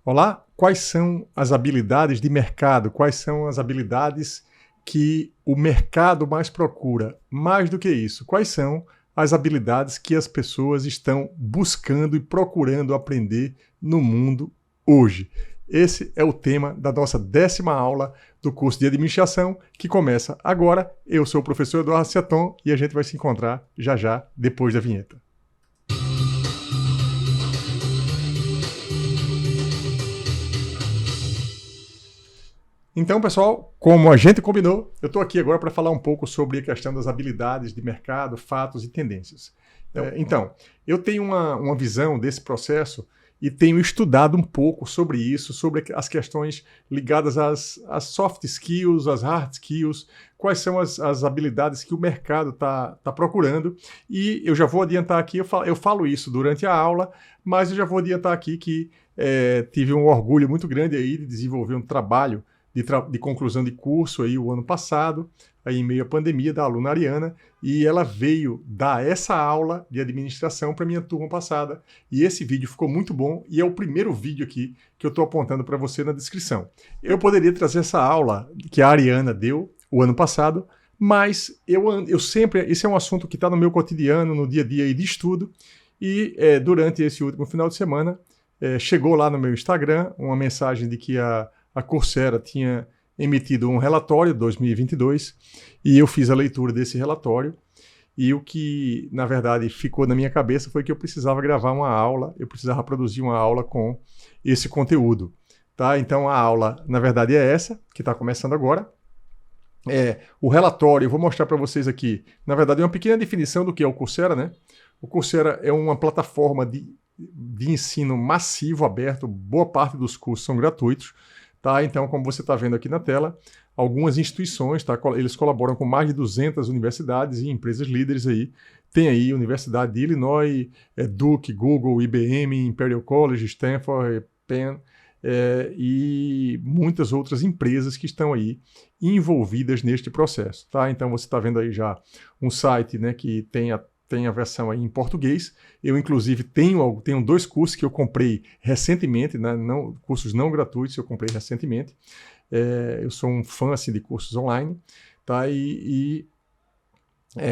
Olá, quais são as habilidades de mercado? Quais são as habilidades que o mercado mais procura? Mais do que isso, quais são as habilidades que as pessoas estão buscando e procurando aprender no mundo hoje? Esse é o tema da nossa 10ª aula do curso de administração, que começa agora. Eu sou o professor Eduardo Seton e a gente vai se encontrar já já, depois da vinheta. Então, pessoal, como a gente combinou, eu estou aqui agora para falar um pouco sobre a questão das habilidades de mercado, fatos e tendências. Então, eu tenho uma visão desse processo e tenho estudado um pouco sobre isso, sobre as questões ligadas às soft skills, às hard skills, quais são as habilidades que o mercado está procurando. E eu já vou adiantar aqui, eu falo isso durante a aula, mas eu já vou adiantar aqui que tive um orgulho muito grande aí de desenvolver um trabalho de conclusão de curso aí o ano passado, aí em meio à pandemia, da aluna Ariana, e ela veio dar essa aula de administração para minha turma passada, e esse vídeo ficou muito bom, e é o primeiro vídeo aqui que eu estou apontando para você na descrição. Eu poderia trazer essa aula que a Ariana deu o ano passado, mas eu sempre, esse é um assunto que está no meu cotidiano, no dia a dia aí de estudo, e durante esse último final de semana, chegou lá no meu Instagram uma mensagem de que a Coursera tinha emitido um relatório 2022 e eu fiz a leitura desse relatório e o que, na verdade, ficou na minha cabeça foi que eu precisava gravar uma aula, eu precisava produzir uma aula com esse conteúdo. Tá? Então a aula, na verdade, é essa, que está começando agora. O relatório, eu vou mostrar para vocês aqui, na verdade, é uma pequena definição do que é o Coursera, né? O Coursera é uma plataforma de ensino massivo, aberto, boa parte dos cursos são gratuitos. Tá? Então, como você está vendo aqui na tela, algumas instituições, tá? Eles colaboram com mais de 200 universidades e empresas líderes aí. Tem aí Universidade de Illinois, Duke, Google, IBM, Imperial College, Stanford, Penn e muitas outras empresas que estão aí envolvidas neste processo. Tá? Então, você está vendo aí já um site, né, que tem a versão aí em português. Eu, inclusive, tenho 2 cursos que eu comprei recentemente, né? Cursos não gratuitos, eu comprei recentemente. Eu sou um fã assim, de cursos online. Tá?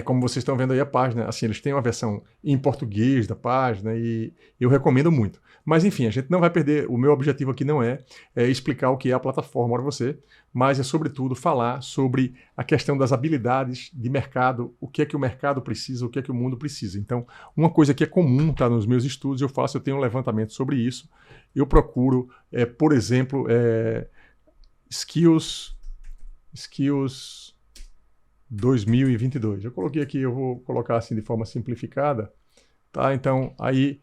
Como vocês estão vendo aí a página, assim, eles têm uma versão em português da página e eu recomendo muito. Mas enfim, a gente não vai perder, o meu objetivo aqui não é explicar o que é a plataforma para você, mas é sobretudo falar sobre a questão das habilidades de mercado, o que é que o mercado precisa, o que é que o mundo precisa. Então, uma coisa que é comum tá, nos meus estudos, eu tenho um levantamento sobre isso, eu procuro, por exemplo, skills 2022. Eu coloquei aqui, eu vou colocar assim de forma simplificada, tá? Então, aí,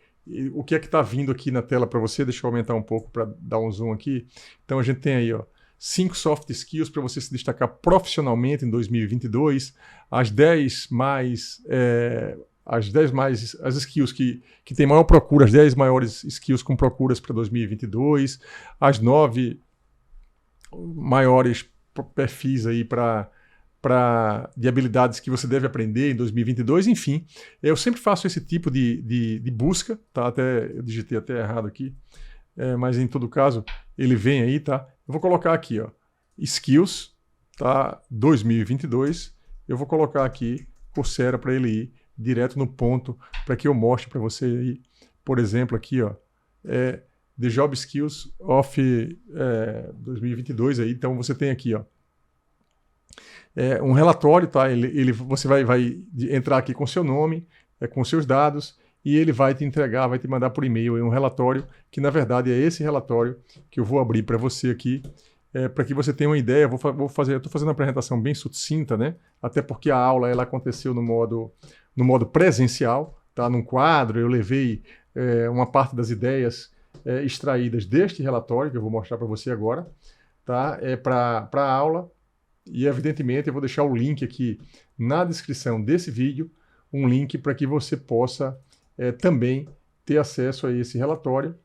o que é que está vindo aqui na tela para você? Deixa eu aumentar um pouco para dar um zoom aqui. Então, a gente tem aí, 5 soft skills para você se destacar profissionalmente em 2022, as 10 mais... as skills que tem maior procura, as 10 maiores skills com procuras para 2022, as 9 maiores perfis aí de habilidades que você deve aprender em 2022, enfim, eu sempre faço esse tipo de busca, tá? Até eu digitei até errado aqui, mas em todo caso ele vem aí, tá? Eu vou colocar aqui, skills, tá? 2022, eu vou colocar aqui Coursera para ele ir direto no ponto, para que eu mostre para você aí, por exemplo, aqui, The Job Skills of 2022 aí, então você tem aqui, um relatório, tá? Você vai entrar aqui com seu nome, com seus dados, e ele vai te entregar, vai te mandar por e-mail um relatório, que na verdade é esse relatório que eu vou abrir para você aqui, para que você tenha uma ideia. Eu estou fazendo uma apresentação bem sucinta, né? Até porque a aula ela aconteceu no modo presencial, tá? Num quadro, eu levei uma parte das ideias extraídas deste relatório, que eu vou mostrar para você agora, tá? Para a aula. E, evidentemente, eu vou deixar o link aqui na descrição desse vídeo, um link para que você possa também ter acesso a esse relatório.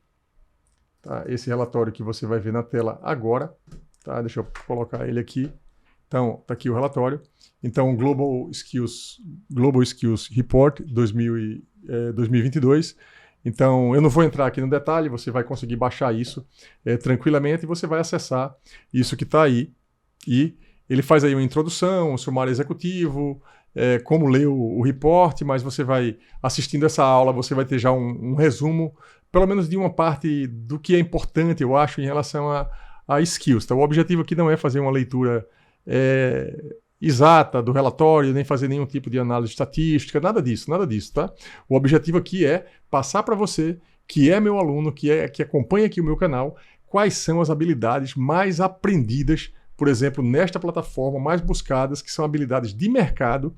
Tá? Esse relatório que você vai ver na tela agora. Tá? Deixa eu colocar ele aqui. Então, está aqui o relatório. Então, Global Skills Report 2022. Então, eu não vou entrar aqui no detalhe, você vai conseguir baixar isso tranquilamente e você vai acessar isso que está aí. E ele faz aí uma introdução, um sumário executivo, como ler o report, mas você vai, assistindo essa aula, você vai ter já um resumo, pelo menos de uma parte do que é importante, eu acho, em relação a skills. Então, o objetivo aqui não é fazer uma leitura exata do relatório, nem fazer nenhum tipo de análise estatística, nada disso, tá? O objetivo aqui é passar para você, que é meu aluno, que acompanha aqui o meu canal, quais são as habilidades mais aprendidas, por exemplo, nesta plataforma, mais buscadas, que são habilidades de mercado,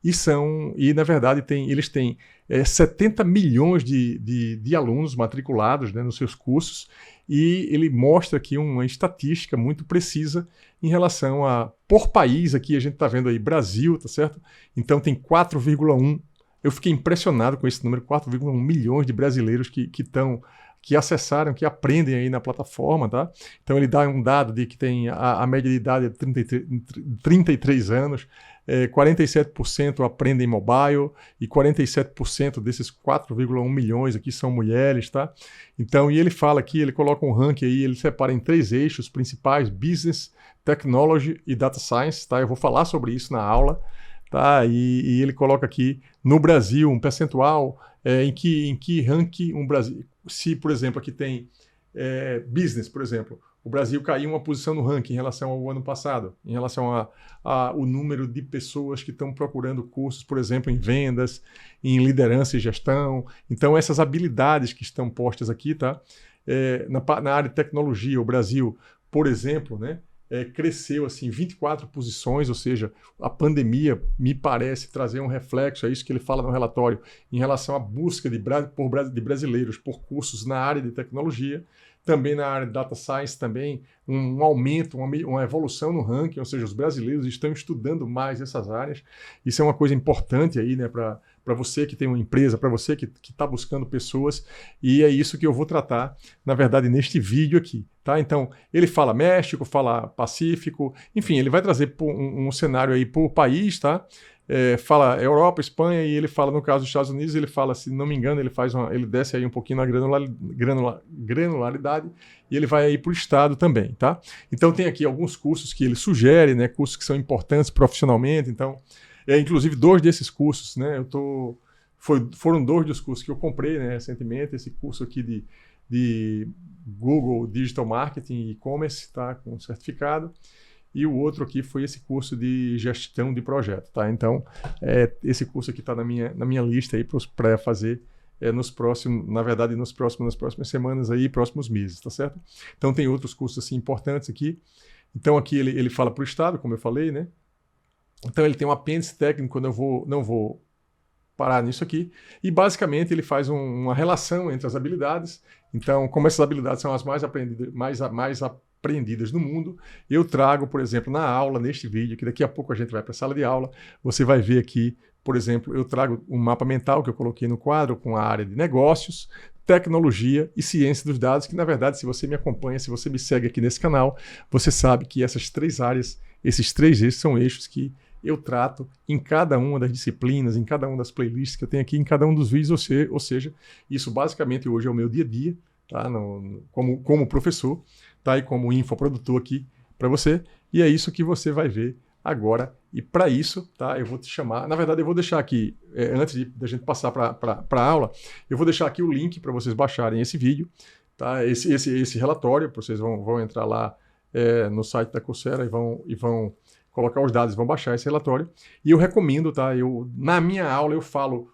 e na verdade, eles têm 70 milhões de alunos matriculados, né, nos seus cursos, e ele mostra aqui uma estatística muito precisa em relação por país, aqui a gente está vendo aí Brasil, tá certo? Então tem 4,1, eu fiquei impressionado com esse número, 4,1 milhões de brasileiros que acessaram, que aprendem aí na plataforma, tá? Então ele dá um dado de que tem a média de idade de 33 anos, 47% aprendem mobile e 47% desses 4,1 milhões aqui são mulheres, tá? Então, e ele fala aqui, ele coloca um ranking aí, ele separa em 3 eixos principais: Business, Technology e Data Science, tá? Eu vou falar sobre isso na aula, tá? E ele coloca aqui, no Brasil, um percentual em que ranking um Brasil... Se, por exemplo, aqui tem Business, por exemplo, o Brasil caiu uma posição no ranking em relação ao ano passado, em relação ao número de pessoas que estão procurando cursos, por exemplo, em vendas, em liderança e gestão. Então, essas habilidades que estão postas aqui, tá? Na área de tecnologia, o Brasil, por exemplo, né, cresceu assim 24 posições, ou seja, a pandemia me parece trazer um reflexo, é isso que ele fala no relatório, em relação à busca de brasileiros por cursos na área de tecnologia. Também na área de Data Science, também um aumento, uma evolução no ranking, ou seja, os brasileiros estão estudando mais essas áreas. Isso é uma coisa importante aí, né, para você que tem uma empresa, para você que está buscando pessoas, e é isso que eu vou tratar, na verdade, neste vídeo aqui, tá? Então, ele fala México, fala Pacífico, enfim, ele vai trazer um cenário aí por país, tá? Fala Europa, Espanha, e ele fala, no caso dos Estados Unidos, ele fala, se não me engano, ele desce aí um pouquinho na granularidade, e ele vai aí para o estado também, tá? Então tem aqui alguns cursos que ele sugere, né, cursos que são importantes profissionalmente. Então, inclusive 2 desses cursos, né, foram 2 dos cursos que eu comprei, né, recentemente, esse curso aqui de Google Digital Marketing e E-Commerce, tá, com certificado. E o outro aqui foi esse curso de gestão de projeto, tá? Então, esse curso aqui está na minha lista aí para fazer nos próximos, na verdade, nas próximas semanas aí, próximos meses, tá certo? Então, tem outros cursos assim importantes aqui. Então, aqui ele fala para o estado, como eu falei, né? Então, ele tem um apêndice técnico, não vou parar nisso aqui. E, basicamente, ele faz uma relação entre as habilidades. Então, como essas habilidades são as mais aprendidas no mundo, eu trago, por exemplo, na aula, neste vídeo, que daqui a pouco a gente vai para a sala de aula, você vai ver aqui, por exemplo, eu trago um mapa mental que eu coloquei no quadro com a área de negócios, tecnologia e ciência dos dados, que na verdade, se você me acompanha, se você me segue aqui nesse canal, você sabe que essas 3 áreas, esses 3 eixos são eixos que eu trato em cada uma das disciplinas, em cada uma das playlists que eu tenho aqui, em cada um dos vídeos, ou seja, isso basicamente hoje é o meu dia a dia, tá? Como professor, tá? E como infoprodutor aqui para você, e é isso que você vai ver agora. E para isso, tá? Eu vou te chamar, na verdade eu vou deixar aqui, antes da gente passar para a aula, eu vou deixar aqui o link para vocês baixarem esse vídeo, tá? Esse relatório, vocês vão entrar lá no site da Coursera e vão colocar os dados, vão baixar esse relatório, e eu recomendo, tá? Na minha aula eu falo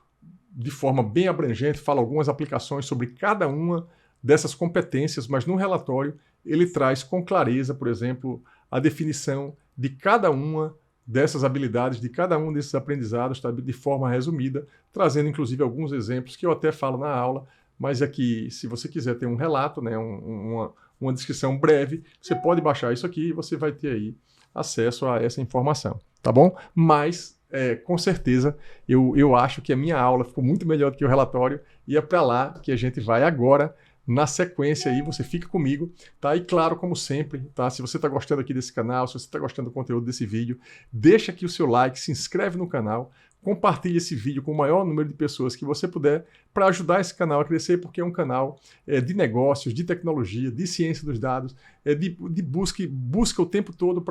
de forma bem abrangente, falo algumas aplicações sobre cada uma dessas competências, mas no relatório ele traz com clareza, por exemplo, a definição de cada uma dessas habilidades, de cada um desses aprendizados, tá? De forma resumida, trazendo inclusive alguns exemplos que eu até falo na aula, mas aqui, se você quiser ter um relato, né, uma descrição breve, você pode baixar isso aqui e você vai ter aí acesso a essa informação, tá bom? Mas, com certeza, eu acho que a minha aula ficou muito melhor do que o relatório, e é para lá que a gente vai agora. Na sequência aí, você fica comigo, tá? E claro, como sempre, tá? Se você está gostando aqui desse canal, se você está gostando do conteúdo desse vídeo, deixa aqui o seu like, se inscreve no canal, compartilhe esse vídeo com o maior número de pessoas que você puder para ajudar esse canal a crescer, porque é um canal de negócios, de tecnologia, de ciência dos dados, de busca o tempo todo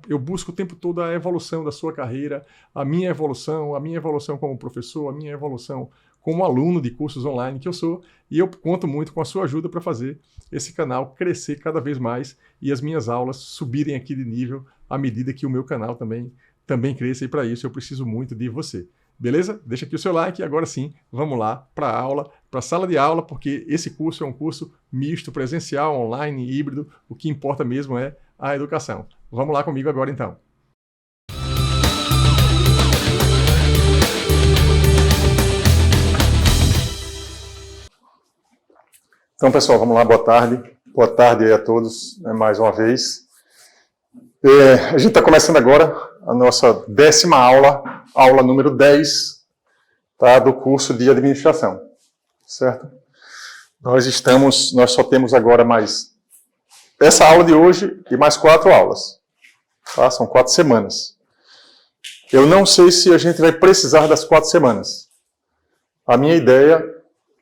eu busco o tempo todo a evolução da sua carreira, a minha evolução como professor, a minha evolução como aluno de cursos online que eu sou, e eu conto muito com a sua ajuda para fazer esse canal crescer cada vez mais e as minhas aulas subirem aqui de nível à medida que o meu canal também cresça, e para isso eu preciso muito de você. Beleza? Deixa aqui o seu like e agora sim, vamos lá para a aula, para a sala de aula, porque esse curso é um curso misto, presencial, online, híbrido, o que importa mesmo é a educação. Vamos lá comigo agora então. Então, pessoal, vamos lá, boa tarde. Boa tarde aí a todos, mais uma vez. A gente está começando agora a nossa 10ª aula, aula número 10, tá, do curso de administração, certo? Nós só temos agora mais essa aula de hoje e mais 4 aulas, tá? São 4 semanas. Eu não sei se a gente vai precisar das 4 semanas. A minha ideia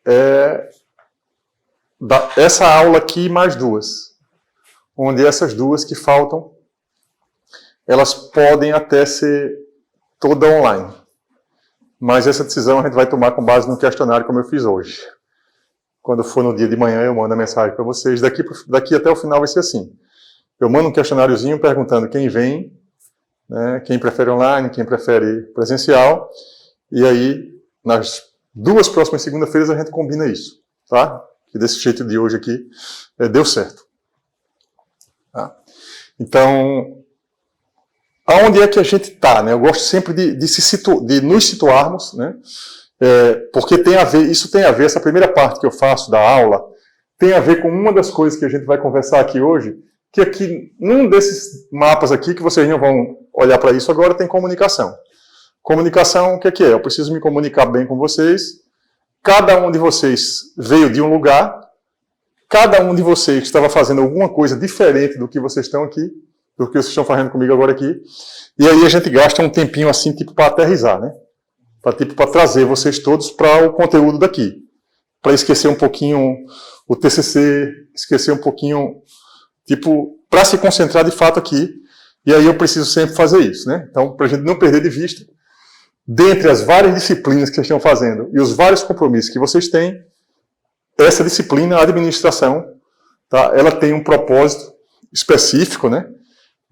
é essa aula aqui e mais 2, onde essas 2 que faltam, elas podem até ser toda online. Mas essa decisão a gente vai tomar com base no questionário como eu fiz hoje. Quando for no dia de manhã, eu mando a mensagem para vocês. Daqui até o final vai ser assim. Eu mando um questionáriozinho perguntando quem vem, né, quem prefere online, quem prefere presencial. E aí, nas 2 próximas segunda-feiras, a gente combina isso, tá? Que desse jeito de hoje aqui deu certo. Tá? Então, aonde é que a gente está? Né? Eu gosto sempre de nos situarmos, né? Porque isso tem a ver, essa primeira parte que eu faço da aula, tem a ver com uma das coisas que a gente vai conversar aqui hoje, que aqui, num desses mapas aqui, que vocês não vão olhar para isso agora, tem comunicação. Comunicação, o que é? Eu preciso me comunicar bem com vocês. Cada um de vocês veio de um lugar, cada um de vocês estava fazendo alguma coisa diferente do que vocês estão aqui, do que vocês estão fazendo comigo agora aqui, e aí a gente gasta um tempinho assim, tipo, para aterrissar, né? Para trazer vocês todos para o conteúdo daqui, para esquecer um pouquinho o TCC, esquecer um pouquinho, tipo, para se concentrar de fato aqui, e aí eu preciso sempre fazer isso, né? Então, para a gente não perder de vista, dentre as várias disciplinas que vocês estão fazendo e os vários compromissos que vocês têm, essa disciplina, a administração, tá, ela tem um propósito específico, né,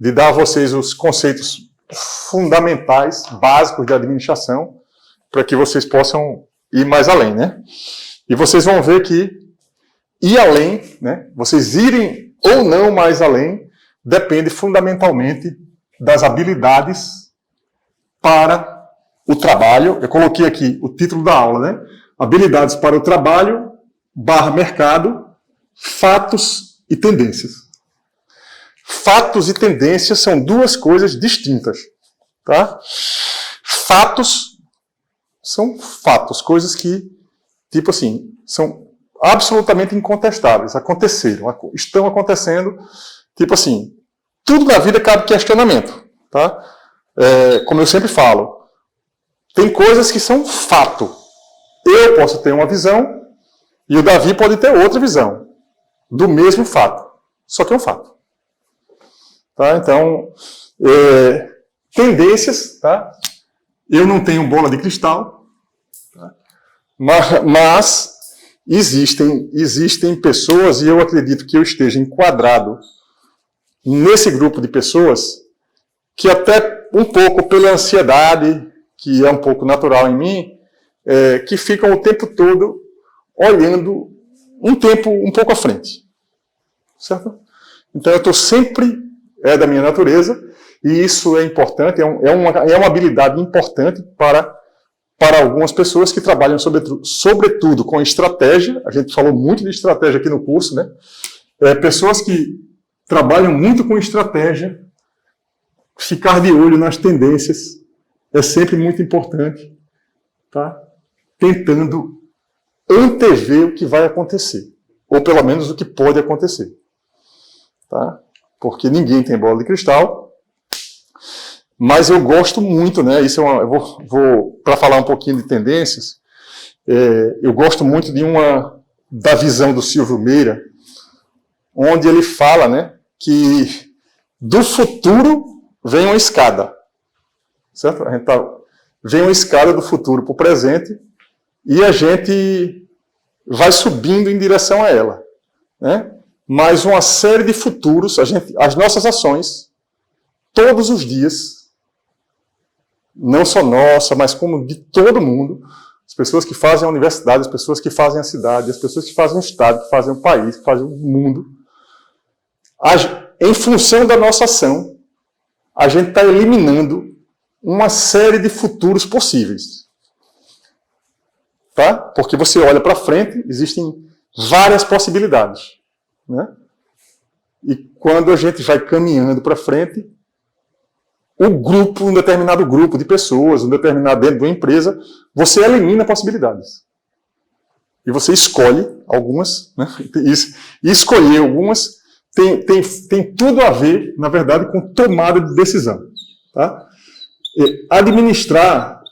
de dar a vocês os conceitos fundamentais, básicos de administração, para que vocês possam ir mais além, né? E vocês vão ver que ir além, né, vocês irem ou não mais além, depende fundamentalmente das habilidades para o trabalho. Eu coloquei aqui o título da aula, né? Habilidades para o trabalho, /mercado, fatos e tendências. Fatos e tendências são 2 coisas distintas, tá? Fatos são fatos, coisas que, tipo assim, são absolutamente incontestáveis, aconteceram, estão acontecendo, tipo assim, tudo na vida cabe questionamento, tá? Como eu sempre falo, tem coisas que são fato. Eu posso ter uma visão e o Davi pode ter outra visão do mesmo fato. Só que é um fato. Tá? Então, tendências, tá? Eu não tenho bola de cristal, tá? Mas existem pessoas, e eu acredito que eu esteja enquadrado nesse grupo de pessoas, que até um pouco pela ansiedade, que é um pouco natural em mim, que ficam o tempo todo olhando um tempo um pouco à frente. Certo? Então eu estou sempre, da minha natureza, e isso é importante, é uma habilidade importante para algumas pessoas que trabalham sobretudo com estratégia. A gente falou muito de estratégia aqui no curso, né? Pessoas que trabalham muito com estratégia, ficar de olho nas tendências é sempre muito importante, tá? Tentando antever o que vai acontecer, ou pelo menos o que pode acontecer, tá? Porque ninguém tem bola de cristal. Mas eu gosto muito, né? Isso eu vou para falar um pouquinho de tendências. Eu gosto muito da visão do Silvio Meira, onde ele fala, né, que do futuro vem uma escada, certo? Vem uma escada do futuro para o presente e a gente vai subindo em direção a ela, né? Mas uma série de futuros, as nossas ações, todos os dias, não só nossa, mas como de todo mundo, as pessoas que fazem a universidade, as pessoas que fazem a cidade, as pessoas que fazem o estado, que fazem o país, que fazem o mundo, em função da nossa ação, a gente está eliminando uma série de futuros possíveis. Tá? Porque você olha para frente, existem várias possibilidades. Né? E quando a gente vai caminhando para frente, um determinado grupo de pessoas, dentro de uma empresa, você elimina possibilidades. E você escolhe algumas, né? E escolher algumas tem tudo a ver, na verdade, com tomada de decisão. Tá? Administrar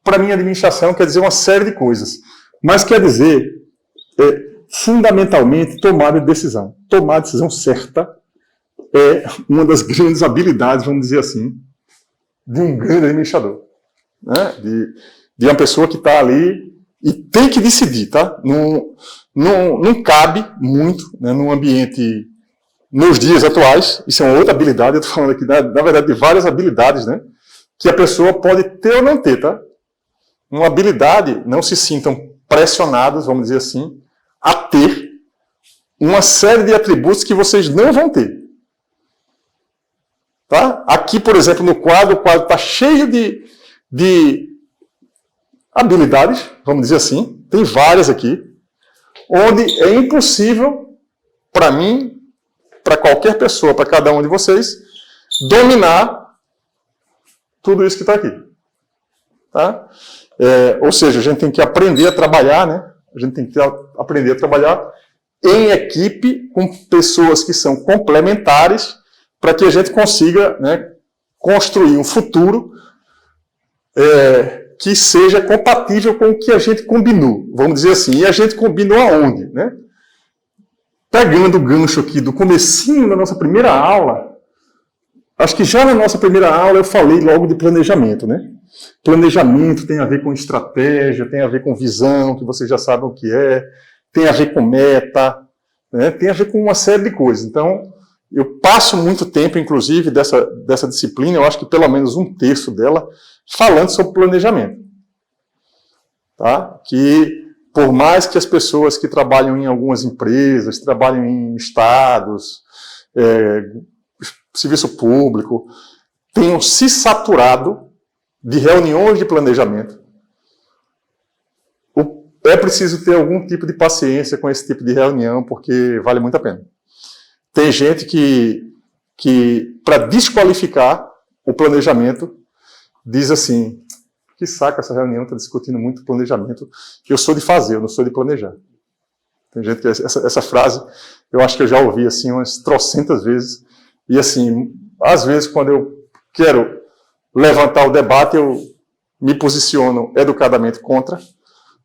para mim, administração quer dizer uma série de coisas, mas quer dizer, fundamentalmente, tomada de decisão. Tomar a decisão certa é uma das grandes habilidades, vamos dizer assim, de um grande administrador. Né? De uma pessoa que está ali e tem que decidir, tá? Não cabe muito, né, num ambiente, nos dias atuais, isso é uma outra habilidade, eu estou falando aqui, na verdade, de várias habilidades, né, que a pessoa pode ter ou não ter, tá? Uma habilidade, não se sintam pressionados, vamos dizer assim, a ter uma série de atributos que vocês não vão ter. Tá? Aqui, por exemplo, no quadro, o quadro está cheio de habilidades, vamos dizer assim, tem várias aqui, onde é impossível para mim, para qualquer pessoa, para cada um de vocês, dominar tudo isso que está aqui. Tá? Ou seja, a gente tem que aprender a trabalhar, né? A gente tem que aprender a trabalhar em equipe com pessoas que são complementares para que a gente consiga, né, construir um futuro que seja compatível com o que a gente combinou, vamos dizer assim. E a gente combinou aonde? Né? Pegando o gancho aqui do comecinho da nossa primeira aula, acho que já na nossa primeira aula eu falei logo de planejamento, né? Planejamento tem a ver com estratégia, tem a ver com visão, que vocês já sabem o que é, tem a ver com meta, né? Tem a ver com uma série de coisas. Então, eu passo muito tempo, inclusive, dessa disciplina, eu acho que pelo menos um terço dela, falando sobre planejamento. Tá? Que, por mais que as pessoas que trabalham em algumas empresas, trabalham em estados, serviço público, tenham se saturado de reuniões de planejamento, é preciso ter algum tipo de paciência com esse tipo de reunião, porque vale muito a pena. Tem gente que para desqualificar o planejamento, diz assim, que saco essa reunião, está discutindo muito planejamento, eu sou de fazer, eu não sou de planejar. Tem gente que essa frase, eu acho que eu já ouvi assim umas trocentas vezes, e assim, às vezes quando eu quero levantar o debate, eu me posiciono educadamente contra,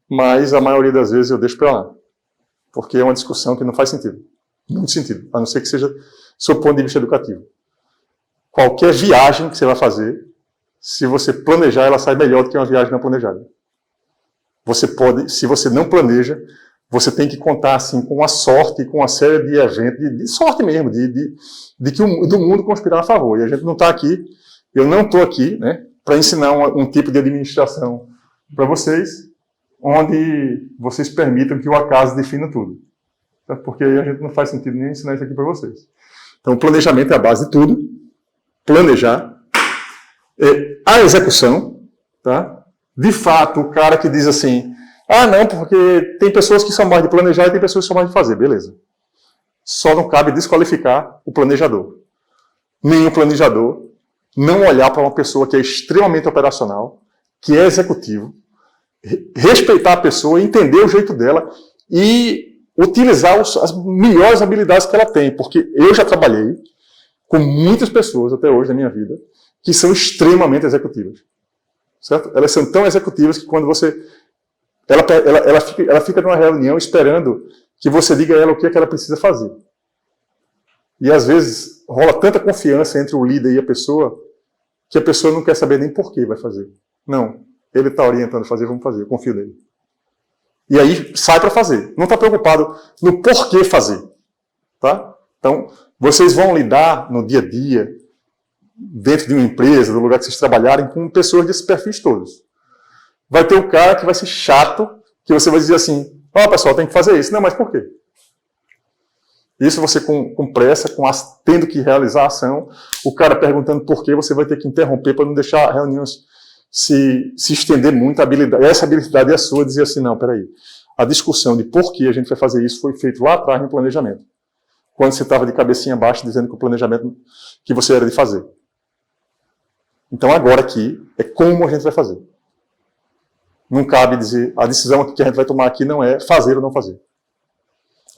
mas a maioria das vezes eu deixo para lá, porque é uma discussão que não faz sentido. Muito sentido, a não ser que seja sob o ponto de vista educativo. Qualquer viagem que você vai fazer, se você planejar, ela sai melhor do que uma viagem não planejada. Você pode, se você não planeja, você tem que contar assim, com a sorte, com uma série de eventos, de sorte mesmo, de que do mundo conspirar a favor. E a gente não está aqui, eu não estou aqui, né, para ensinar um tipo de administração para vocês, onde vocês permitam que o acaso defina tudo. Porque aí a gente não faz sentido nem ensinar isso aqui para vocês. Então, o planejamento é a base de tudo. Planejar. A execução. Tá? De fato, o cara que diz assim, não, porque tem pessoas que são mais de planejar e tem pessoas que são mais de fazer. Beleza. Só não cabe desqualificar o planejador. Nem o planejador não olhar para uma pessoa que é extremamente operacional, que é executivo, respeitar a pessoa, entender o jeito dela e utilizar as melhores habilidades que ela tem, porque eu já trabalhei com muitas pessoas até hoje na minha vida que são extremamente executivas. Certo? Elas são tão executivas que quando você... Ela fica numa reunião esperando que você diga a ela o que é que ela precisa fazer. E às vezes rola tanta confiança entre o líder e a pessoa que a pessoa não quer saber nem por que vai fazer. Não, ele está orientando a fazer, vamos fazer, eu confio nele. E aí sai para fazer. Não está preocupado no porquê fazer. Tá? Então, vocês vão lidar no dia a dia, dentro de uma empresa, no lugar que vocês trabalharem, com pessoas desses perfis todos. Vai ter um cara que vai ser chato, que você vai dizer assim, pessoal, tem que fazer isso. Não, mas por quê? Isso você com pressa, tendo que realizar a ação, o cara perguntando por quê, você vai ter que interromper para não deixar a reunião se estender muito. Essa habilidade é sua, dizer assim, não, peraí. A discussão de por que a gente vai fazer isso foi feito lá atrás no planejamento. Quando você estava de cabecinha baixa dizendo que o planejamento que você era de fazer. Então agora aqui é como a gente vai fazer. Não cabe dizer, a decisão que a gente vai tomar aqui não é fazer ou não fazer.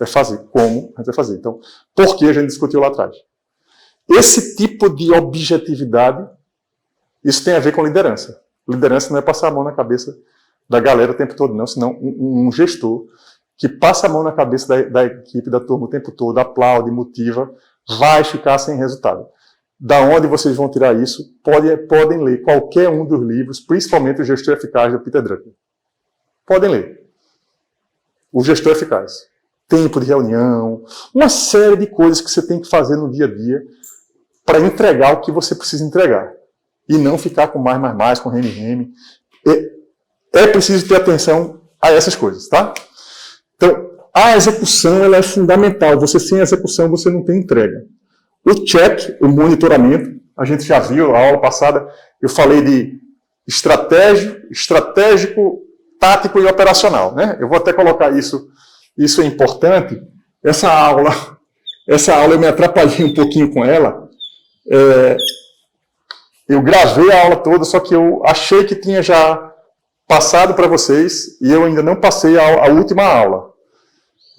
É fazer como a gente vai fazer. Então, por que a gente discutiu lá atrás? Esse tipo de objetividade, isso tem a ver com liderança. Liderança não é passar a mão na cabeça da galera o tempo todo, não. Senão um gestor que passa a mão na cabeça da equipe, da turma o tempo todo, aplaude, motiva, vai ficar sem resultado. Da onde vocês vão tirar isso? Podem ler qualquer um dos livros, principalmente o Gestor Eficaz, do Peter Drucker. Podem ler. O Gestor Eficaz. Tempo de reunião, uma série de coisas que você tem que fazer no dia a dia para entregar o que você precisa entregar. E não ficar com mais, com reme. É preciso ter atenção a essas coisas, tá? Então, a execução ela é fundamental. Sem execução, você não tem entrega. O check, o monitoramento, a gente já viu na aula passada, eu falei de estratégico, tático e operacional, né? Eu vou até colocar isso é importante. Essa aula eu me atrapalhei um pouquinho com ela. Eu gravei a aula toda, só que eu achei que tinha já passado para vocês e eu ainda não passei a última aula.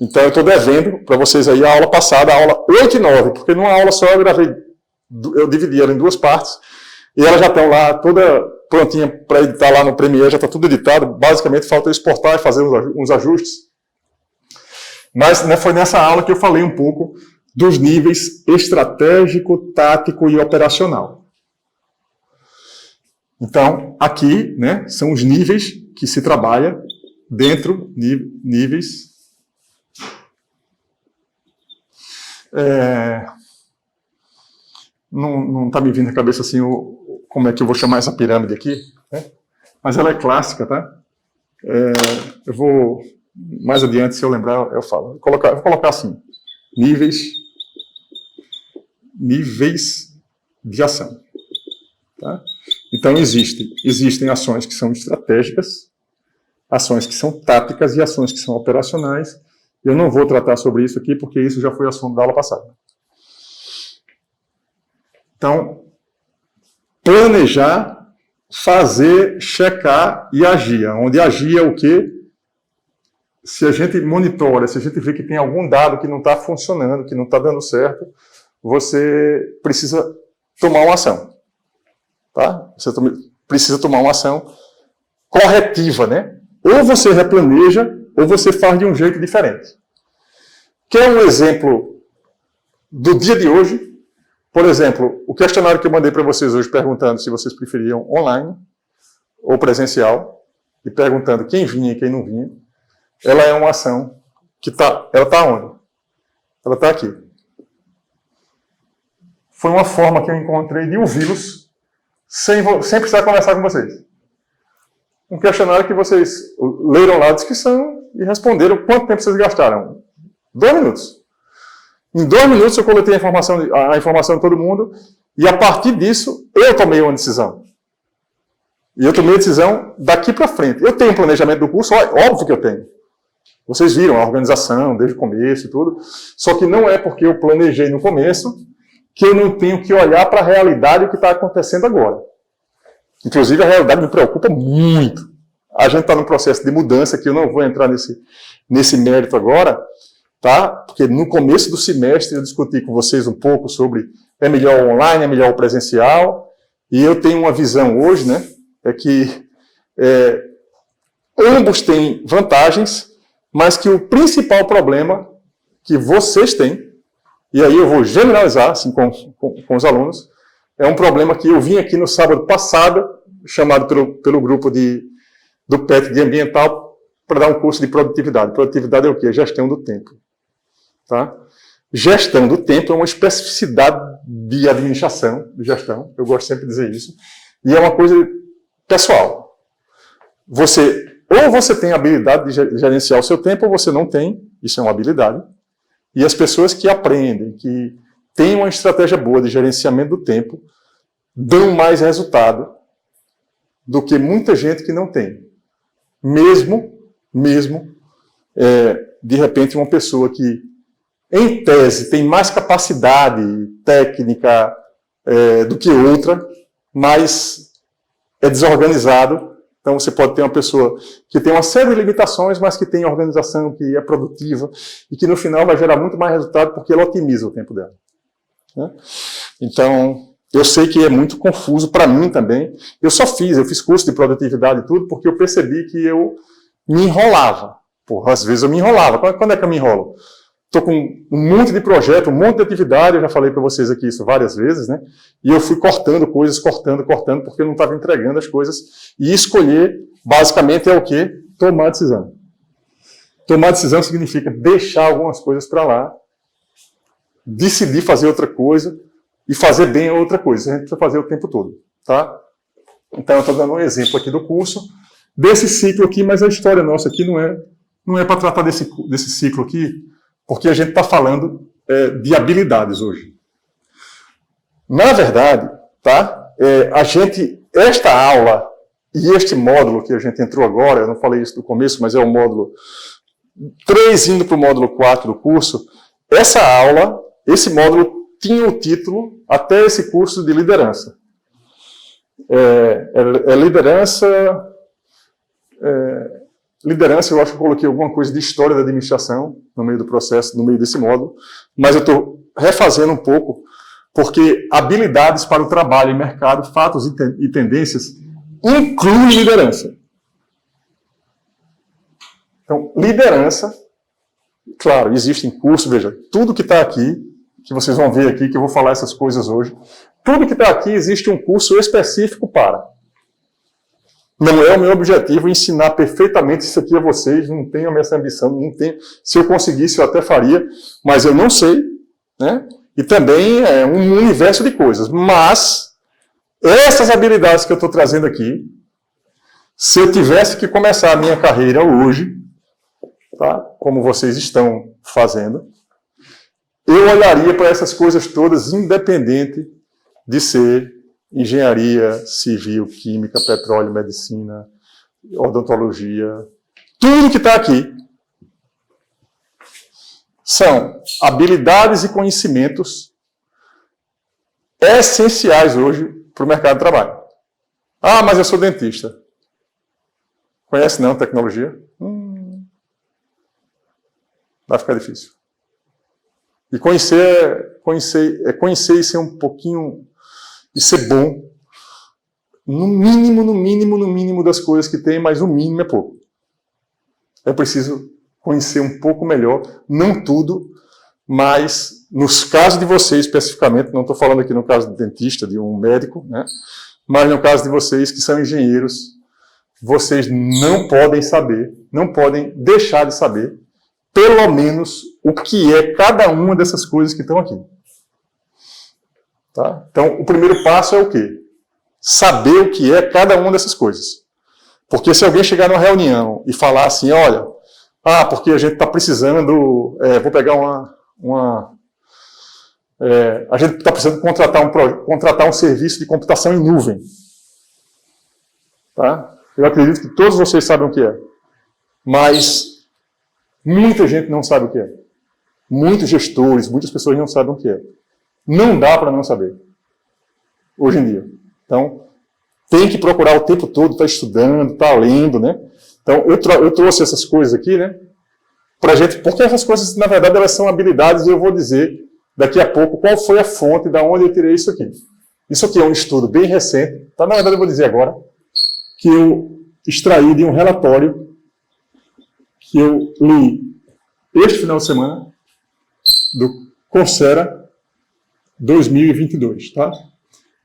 Então eu estou devendo para vocês aí a aula passada, a aula 8 e 9, porque numa aula só eu dividi ela em 2 partes e elas já estão lá toda prontinha para editar lá no Premiere, já está tudo editado, basicamente falta exportar e fazer uns ajustes. Mas foi nessa aula que eu falei um pouco dos níveis estratégico, tático e operacional. Então, aqui, né, são os níveis que se trabalha dentro de níveis. Não está me vindo à cabeça assim como é que eu vou chamar essa pirâmide aqui, né? Mas ela é clássica, tá? Eu vou... Mais adiante, se eu lembrar, eu falo. Vou colocar assim, níveis de ação. Tá? Então, existem ações que são estratégicas, ações que são táticas e ações que são operacionais. Eu não vou tratar sobre isso aqui, porque isso já foi assunto da aula passada. Então, planejar, fazer, checar e agir. Onde agir é o quê? Se a gente monitora, se a gente vê que tem algum dado que não está funcionando, que não está dando certo, você precisa tomar uma ação. Tá? Você precisa tomar uma ação corretiva, né? Ou você replaneja, ou você faz de um jeito diferente. Quer um exemplo do dia de hoje? Por exemplo, o questionário que eu mandei para vocês hoje perguntando se vocês preferiam online ou presencial, e perguntando quem vinha e quem não vinha. Ela é uma ação que ela está onde? Ela está aqui. Foi uma forma que eu encontrei de ouvi-los sem precisar conversar com vocês. Um questionário que vocês leram lá a descrição e responderam quanto tempo vocês gastaram. 2 minutos. Em 2 minutos eu coletei a informação de todo mundo e a partir disso eu tomei uma decisão. E eu tomei a decisão daqui para frente. Eu tenho um planejamento do curso, óbvio que eu tenho. Vocês viram a organização desde o começo e tudo. Só que não é porque eu planejei no começo que eu não tenho que olhar para a realidade e o que está acontecendo agora. Inclusive, a realidade me preocupa muito. A gente está num processo de mudança que eu não vou entrar nesse mérito agora, tá? Porque no começo do semestre eu discuti com vocês um pouco sobre é melhor o online, é melhor o presencial, e eu tenho uma visão hoje, né, é que ambos têm vantagens, mas que o principal problema que vocês têm, e aí eu vou generalizar assim, com os alunos, é um problema que eu vim aqui no sábado passado, chamado pelo grupo do PET de ambiental, para dar um curso de produtividade. Produtividade é o quê? Gestão do tempo. Tá? Gestão do tempo é uma especificidade de administração, de gestão, eu gosto sempre de dizer isso, e é uma coisa pessoal. Ou você tem a habilidade de gerenciar o seu tempo, ou você não tem, isso é uma habilidade. E as pessoas que aprendem, que têm uma estratégia boa de gerenciamento do tempo, dão mais resultado do que muita gente que não tem. Mesmo de repente, uma pessoa que, em tese, tem mais capacidade técnica do que outra, mas é desorganizado. Então, você pode ter uma pessoa que tem uma série de limitações, mas que tem organização, que é produtiva, e que no final vai gerar muito mais resultado porque ela otimiza o tempo dela. Né? Então, eu sei que é muito confuso para mim também. Eu fiz curso de produtividade e tudo, porque eu percebi que eu me enrolava. Porra, às vezes eu me enrolava. Quando é que eu me enrolo? Estou com um monte de projeto, um monte de atividade, eu já falei para vocês aqui isso várias vezes, né? E eu fui cortando coisas, cortando, porque eu não estava entregando as coisas. E escolher, basicamente, é o quê? Tomar decisão. Tomar decisão significa deixar algumas coisas para lá, decidir fazer outra coisa e fazer bem a outra coisa. A gente precisa fazer o tempo todo, tá? Então, eu estou dando um exemplo aqui do curso, desse ciclo aqui, mas a história nossa aqui não é para tratar desse ciclo aqui, porque a gente está falando de habilidades hoje. Na verdade, tá? Esta aula e este módulo que a gente entrou agora, eu não falei isso no começo, mas é o módulo 3 indo para o módulo 4 do curso, essa aula, esse módulo tinha o título, até esse curso, de liderança. Liderança, eu acho que eu coloquei alguma coisa de história da administração no meio do processo, no meio desse módulo, mas eu estou refazendo um pouco, porque habilidades para o trabalho e mercado, fatos e tendências, inclui liderança. Então, liderança, claro, existem cursos, veja, tudo que está aqui, que vocês vão ver aqui, que eu vou falar essas coisas hoje, tudo que está aqui existe um curso específico para. Não é o meu objetivo ensinar perfeitamente isso aqui a vocês, não tenho essa ambição, não tenho. Se eu conseguisse, eu até faria, mas eu não sei, né? E também é um universo de coisas. Mas essas habilidades que eu estou trazendo aqui, se eu tivesse que começar a minha carreira hoje, tá? Como vocês estão fazendo, eu olharia para essas coisas todas independente de ser engenharia, civil, química, petróleo, medicina, odontologia, tudo que está aqui são habilidades e conhecimentos essenciais hoje para o mercado de trabalho. Ah, mas eu sou dentista. Conhece não tecnologia? Vai ficar difícil. E conhecer e ser um pouquinho, e ser bom, no mínimo das coisas que tem, mas o mínimo é pouco. É preciso conhecer um pouco melhor, não tudo, mas nos casos de vocês especificamente, não estou falando aqui no caso do dentista, de um médico, né? Mas no caso de vocês que são engenheiros, vocês não podem saber, não podem deixar de saber, pelo menos o que é cada uma dessas coisas que estão aqui. Tá? Então, o primeiro passo é o quê? Saber o que é cada uma dessas coisas. Porque se alguém chegar numa reunião e falar assim, olha, porque a gente está precisando, vou pegar a gente está precisando contratar um serviço de computação em nuvem. Tá? Eu acredito que todos vocês sabem o que é. Mas muita gente não sabe o que é. Muitos gestores, muitas pessoas não sabem o que é. Não dá para não saber, hoje em dia. Então, tem que procurar o tempo todo, estar estudando, estar lendo, né? Então, eu trouxe essas coisas aqui, né? Pra gente, porque essas coisas, na verdade, elas são habilidades, eu vou dizer, daqui a pouco qual foi a fonte da onde eu tirei isso aqui. Isso aqui é um estudo bem recente, tá? Na verdade eu vou dizer agora, que eu extraí de um relatório que eu li este final de semana do Coursera 2022, tá?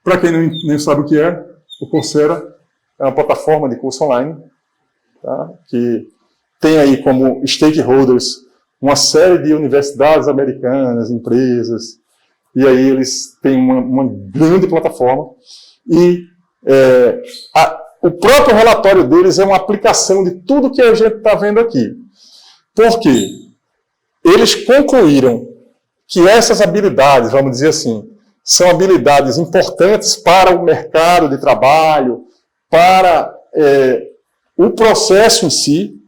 Para quem não sabe o que é, o Coursera é uma plataforma de curso online, tá? Que tem aí como stakeholders uma série de universidades americanas, empresas, e aí eles têm uma grande plataforma, e o próprio relatório deles é uma aplicação de tudo que a gente está vendo aqui. Por quê? Eles concluíram que essas habilidades, vamos dizer assim, são habilidades importantes para o mercado de trabalho, para o processo em si.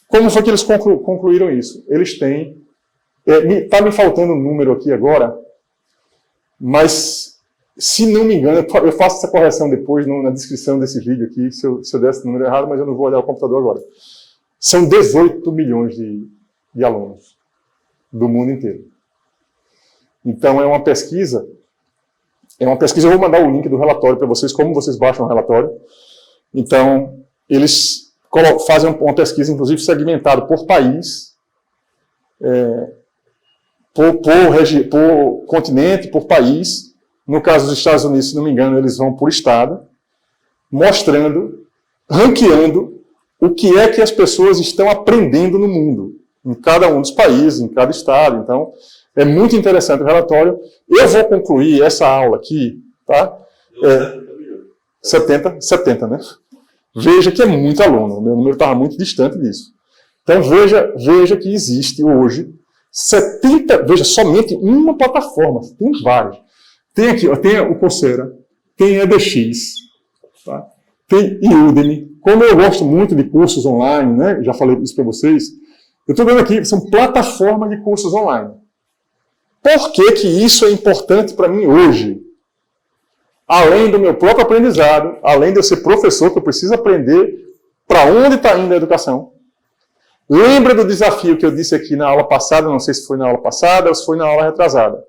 Como foi que eles concluíram isso? Eles têm... Está me faltando um número aqui agora, mas, se não me engano, eu faço essa correção depois na descrição desse vídeo aqui, se eu desse o número errado, mas eu não vou olhar o computador agora. São 18 milhões de alunos do mundo inteiro. Então, é uma pesquisa, eu vou mandar o link do relatório para vocês, como vocês baixam o relatório. Então, eles fazem uma pesquisa, inclusive, segmentada por país, por continente, por país. No caso dos Estados Unidos, se não me engano, eles vão por estado, mostrando, ranqueando o que é que as pessoas estão aprendendo no mundo, em cada um dos países, em cada estado. Então, é muito interessante o relatório. Eu vou concluir essa aula aqui, tá? 70, né? Veja que é muito aluno, o meu número estava muito distante disso. Então, veja que existe hoje 70, veja, somente uma plataforma, tem várias. Tem aqui, ó, tem o Coursera, tem edX, tá? Tem Udemy. Como eu gosto muito de cursos online, né? Já falei isso para vocês, eu estou vendo aqui, são plataformas de cursos online. Por que que isso é importante para mim hoje? Além do meu próprio aprendizado, além de eu ser professor, que eu preciso aprender para onde está indo a educação. Lembra do desafio que eu disse aqui na aula passada, não sei se foi na aula passada ou se foi na aula retrasada,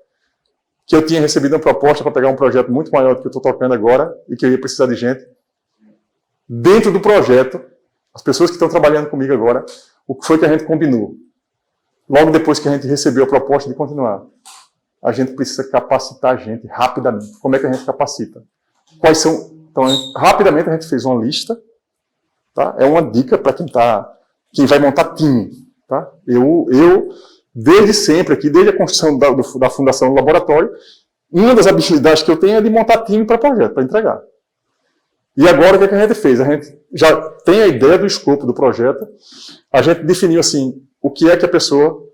que eu tinha recebido uma proposta para pegar um projeto muito maior do que eu estou tocando agora e que eu ia precisar de gente. Dentro do projeto, as pessoas que estão trabalhando comigo agora, o que foi que a gente combinou? Logo depois que a gente recebeu a proposta de continuar, a gente precisa capacitar a gente rapidamente. Como é que a gente capacita? Quais são... Então, rapidamente a gente fez uma lista, tá? É uma dica para quem vai montar time, tá? Eu desde sempre aqui, desde a construção da fundação do laboratório, uma das habilidades que eu tenho é de montar time para projeto, para entregar. E agora, o que a gente fez? A gente já tem a ideia do escopo do projeto, a gente definiu assim, o que é que a pessoa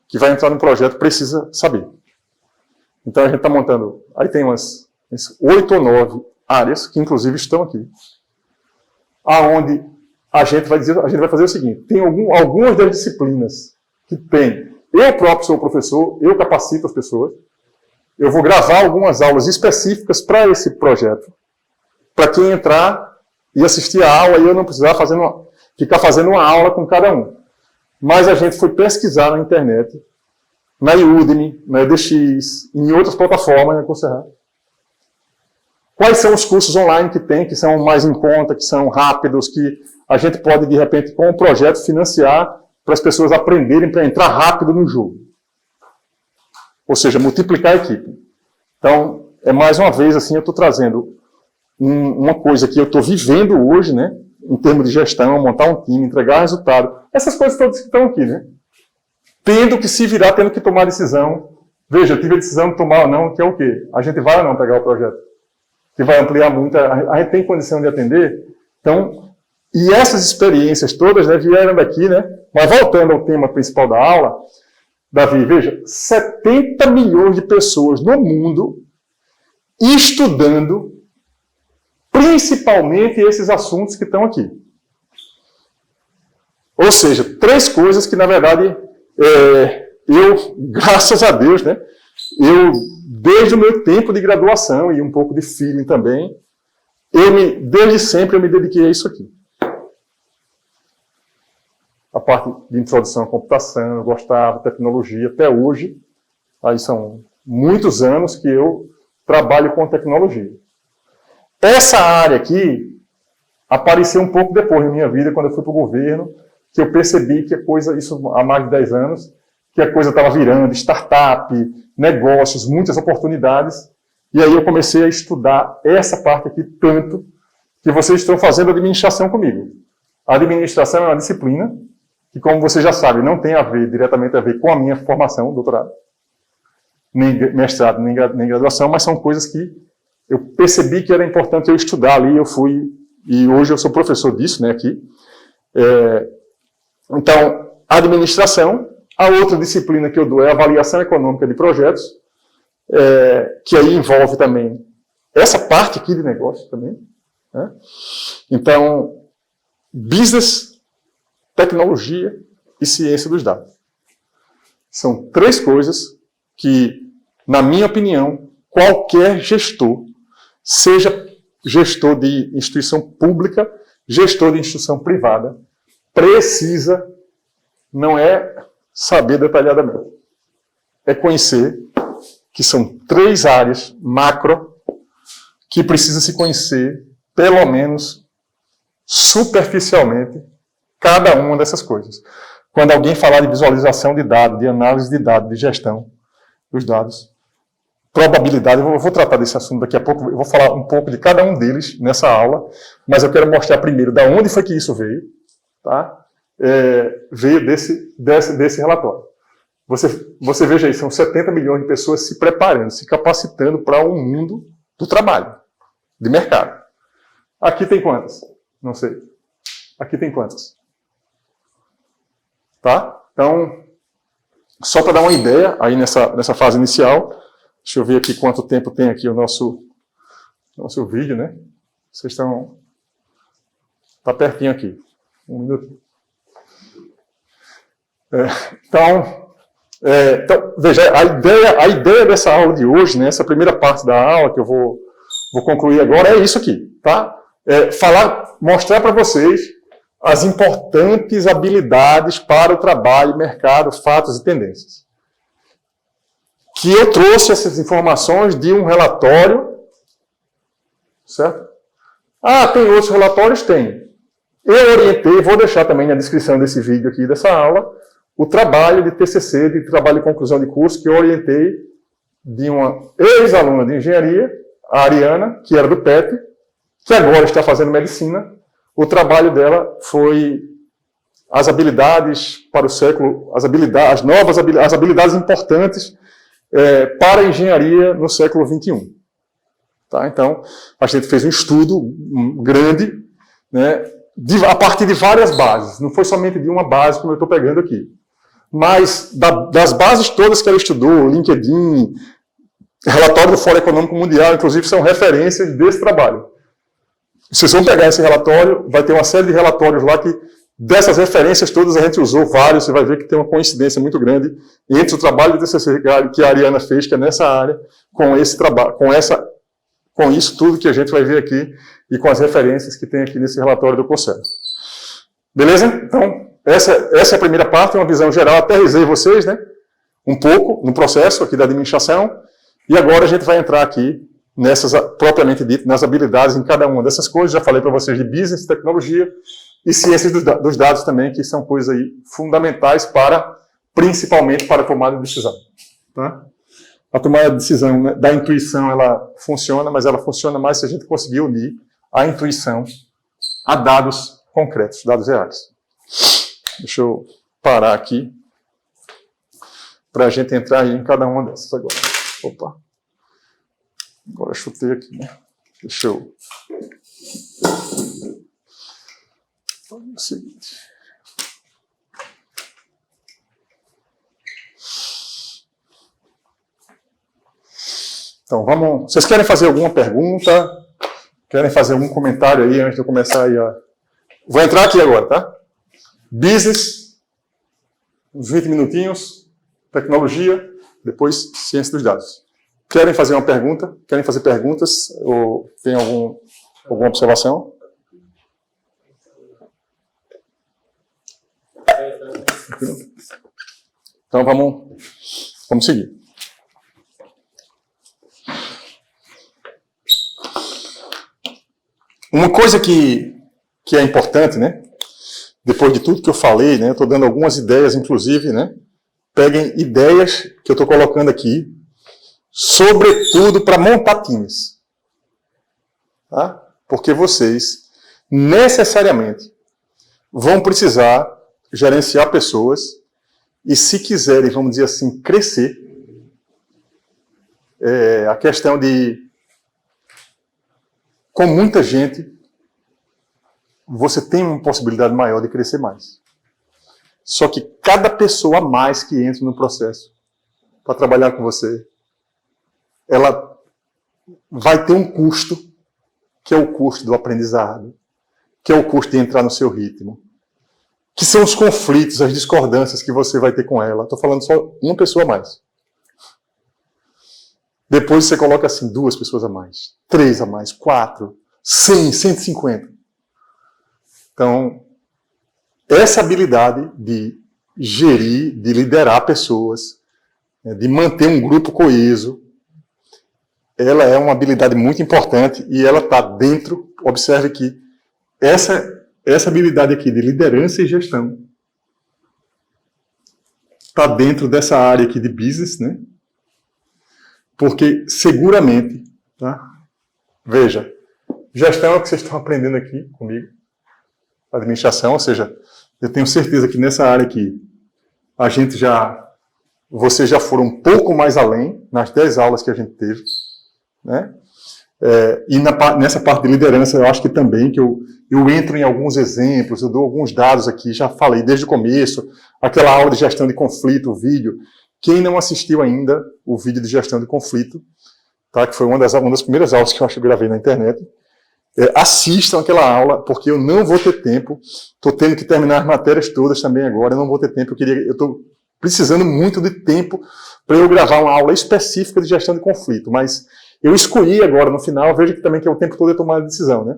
que vai entrar no projeto precisa saber. Então, a gente está montando, aí tem umas 8 ou 9 áreas, que inclusive estão aqui, aonde a gente vai fazer o seguinte, tem algumas das disciplinas que tem, eu próprio sou professor, eu capacito as pessoas, eu vou gravar algumas aulas específicas para esse projeto, para quem entrar e assistir a aula e eu não precisar ficar fazendo uma aula com cada um. Mas a gente foi pesquisar na internet, na Udemy, na edX, em outras plataformas, na Coursera. Quais são os cursos online que tem, que são mais em conta, que são rápidos, que a gente pode, de repente, com o projeto, financiar para as pessoas aprenderem para entrar rápido no jogo. Ou seja, multiplicar a equipe. Então, mais uma vez, assim, eu estou trazendo uma coisa que eu estou vivendo hoje, né, em termos de gestão, montar um time, entregar resultado. Essas coisas todas que estão aqui, né? Tendo que se virar, tendo que tomar decisão. Veja, eu tive a decisão de tomar ou não, que é o quê? A gente vai ou não pegar o projeto? Que vai ampliar muito, a gente tem condição de atender. Então, e essas experiências todas, né, vieram daqui, né? Mas voltando ao tema principal da aula, Davi, veja, 70 milhões de pessoas no mundo estudando principalmente esses assuntos que estão aqui. Ou seja, 3 coisas que, na verdade, graças a Deus, né, desde o meu tempo de graduação e um pouco de feeling também, desde sempre eu me dediquei a isso aqui. A parte de introdução à computação, eu gostava, tecnologia, até hoje, Aí são muitos anos que eu trabalho com tecnologia. Essa área aqui apareceu um pouco depois na minha vida, quando eu fui para o governo, que eu percebi que a coisa, isso há mais de 10 anos, que a coisa estava virando, startup, negócios, muitas oportunidades. E aí eu comecei a estudar essa parte aqui tanto que vocês estão fazendo administração comigo. A administração é uma disciplina que, como você já sabe, não tem diretamente a ver com a minha formação, doutorado, nem mestrado, nem graduação, mas são coisas que eu percebi que era importante eu estudar ali, eu fui, e hoje eu sou professor disso, né, aqui. Então, administração. A outra disciplina que eu dou é avaliação econômica de projetos, que aí envolve também essa parte aqui de negócio também. Né? Então, business, tecnologia e ciência dos dados. São 3 coisas que, na minha opinião, qualquer gestor, seja gestor de instituição pública, gestor de instituição privada, precisa, não é saber detalhadamente, é conhecer que são 3 áreas macro que precisa se conhecer, pelo menos superficialmente, cada uma dessas coisas. Quando alguém falar de visualização de dados, de análise de dados, de gestão dos dados, probabilidade, eu vou tratar desse assunto daqui a pouco, eu vou falar um pouco de cada um deles nessa aula, mas eu quero mostrar primeiro de onde foi que isso veio, tá? Veio desse relatório. Você veja aí, são 70 milhões de pessoas se preparando, se capacitando para um mundo do trabalho, de mercado. Aqui tem quantas? Não sei. Aqui tem quantas? Tá? Então, só para dar uma ideia, aí nessa fase inicial, deixa eu ver aqui quanto tempo tem aqui o nosso vídeo, né? Vocês estão... Está pertinho aqui. 1 minuto. Então, veja, a ideia dessa aula de hoje, né, essa primeira parte da aula que eu vou concluir agora, é isso aqui, tá? Mostrar para vocês as importantes habilidades para o trabalho, mercado, fatos e tendências. Que eu trouxe essas informações de um relatório, certo? Ah, tem outros relatórios? Tem. Eu orientei, vou deixar também na descrição desse vídeo aqui, dessa aula, o trabalho de TCC, de trabalho de conclusão de curso, que eu orientei de uma ex-aluna de engenharia, a Ariana, que era do PET, que agora está fazendo medicina. O trabalho dela foi as habilidades para o século, as habilidades importantes para a engenharia no século XXI. Tá? Então, a gente fez um estudo grande, né, a partir de várias bases. Não foi somente de uma base, como eu estou pegando aqui. Mas das bases todas que ela estudou, LinkedIn, relatório do Fórum Econômico Mundial, inclusive, são referências desse trabalho. Vocês vão pegar esse relatório, vai ter uma série de relatórios lá que, dessas referências todas, a gente usou vários, você vai ver que tem uma coincidência muito grande entre o trabalho de TCC que a Ariana fez, que é nessa área, com esse trabalho, com isso tudo que a gente vai ver aqui e com as referências que tem aqui nesse relatório do Coursera. Beleza? Então, essa é a primeira parte, uma visão geral, aterrisei vocês, né? Um pouco no processo aqui da administração, e agora a gente vai entrar aqui nessas, propriamente dito, nas habilidades em cada uma dessas coisas. Já falei para vocês de business, tecnologia e ciências dos dados também, que são coisas aí fundamentais principalmente para a tomada de decisão. Tá? A tomada de decisão, né, da intuição, ela funciona, mas ela funciona mais se a gente conseguir unir a intuição a dados concretos, dados reais. Deixa eu parar aqui para a gente entrar aí em cada uma dessas agora. Opa! Agora eu chutei aqui, né? Deixa eu... É o seguinte... Então, vamos... Vocês querem fazer alguma pergunta? Querem fazer algum comentário aí antes de eu começar aí a... Vou entrar aqui agora, tá? Business, uns 20 minutinhos, tecnologia, depois ciência dos dados. Querem fazer uma pergunta? Querem fazer perguntas? Ou tem alguma observação? Então vamos seguir. Uma coisa que é importante, né? Depois de tudo que eu falei, né? Eu estou dando algumas ideias, inclusive, né? Peguem ideias que eu estou colocando aqui, sobretudo para montar times. Tá? Porque vocês, necessariamente, vão precisar gerenciar pessoas e, se quiserem, vamos dizer assim, crescer, a questão de, com muita gente, você tem uma possibilidade maior de crescer mais. Só que cada pessoa a mais que entra no processo para trabalhar com você, ela vai ter um custo, que é o custo do aprendizado, que é o custo de entrar no seu ritmo, que são os conflitos, as discordâncias que você vai ter com ela. Estou falando só uma pessoa a mais. Depois você coloca assim, 2 pessoas a mais, 3 a mais, 4, 100, 150. Então, essa habilidade de gerir, de liderar pessoas, de manter um grupo coeso, ela é uma habilidade muito importante e ela está dentro, observe que essa habilidade aqui de liderança e gestão está dentro dessa área aqui de business, né? Porque seguramente, tá? Veja, gestão é o que vocês estão aprendendo aqui comigo, administração, ou seja, eu tenho certeza que nessa área aqui vocês já foram um pouco mais além nas 10 aulas que a gente teve, né? E nessa parte de liderança, eu acho que também que eu entro em alguns exemplos, eu dou alguns dados aqui, já falei desde o começo, aquela aula de gestão de conflito, o vídeo. Quem não assistiu ainda o vídeo de gestão de conflito, tá? Que foi uma das primeiras aulas que eu acho que eu gravei na internet, assistam aquela aula, porque eu não vou ter tempo, estou tendo que terminar as matérias todas também agora, eu não vou ter tempo, eu estou precisando muito de tempo para eu gravar uma aula específica de gestão de conflito, mas eu escolhi agora no final, veja que também que é o tempo todo eu tomar a decisão, né?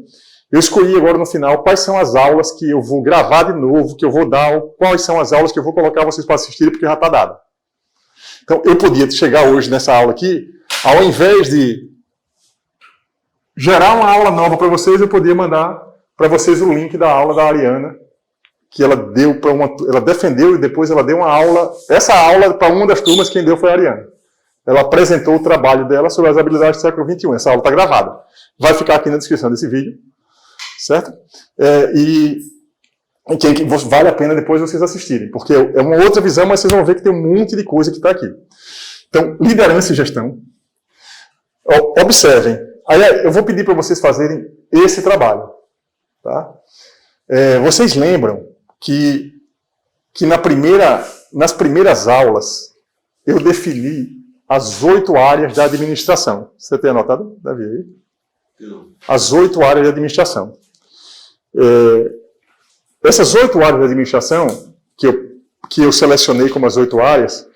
Eu escolhi agora no final quais são as aulas que eu vou gravar de novo, que eu vou dar, quais são as aulas que eu vou colocar vocês para assistirem, porque já está dado. Então, eu podia chegar hoje nessa aula aqui, ao invés de gerar uma aula nova para vocês, eu podia mandar para vocês o link da aula da Ariana, que ela deu para ela defendeu e depois ela deu uma aula, essa aula para uma das turmas, quem deu foi a Ariana. Ela apresentou o trabalho dela sobre as habilidades do século XXI. Essa aula está gravada. Vai ficar aqui na descrição desse vídeo, certo? Vale a pena depois vocês assistirem, porque é uma outra visão, mas vocês vão ver que tem um monte de coisa que está aqui. Então, liderança e gestão. Observem. Aí eu vou pedir para vocês fazerem esse trabalho. Tá? Vocês lembram que nas primeiras aulas eu defini as 8 áreas da administração. Você tem anotado, Davi? Aí? Não. As 8 áreas de administração. Essas 8 áreas de administração, que eu selecionei como as 8 áreas,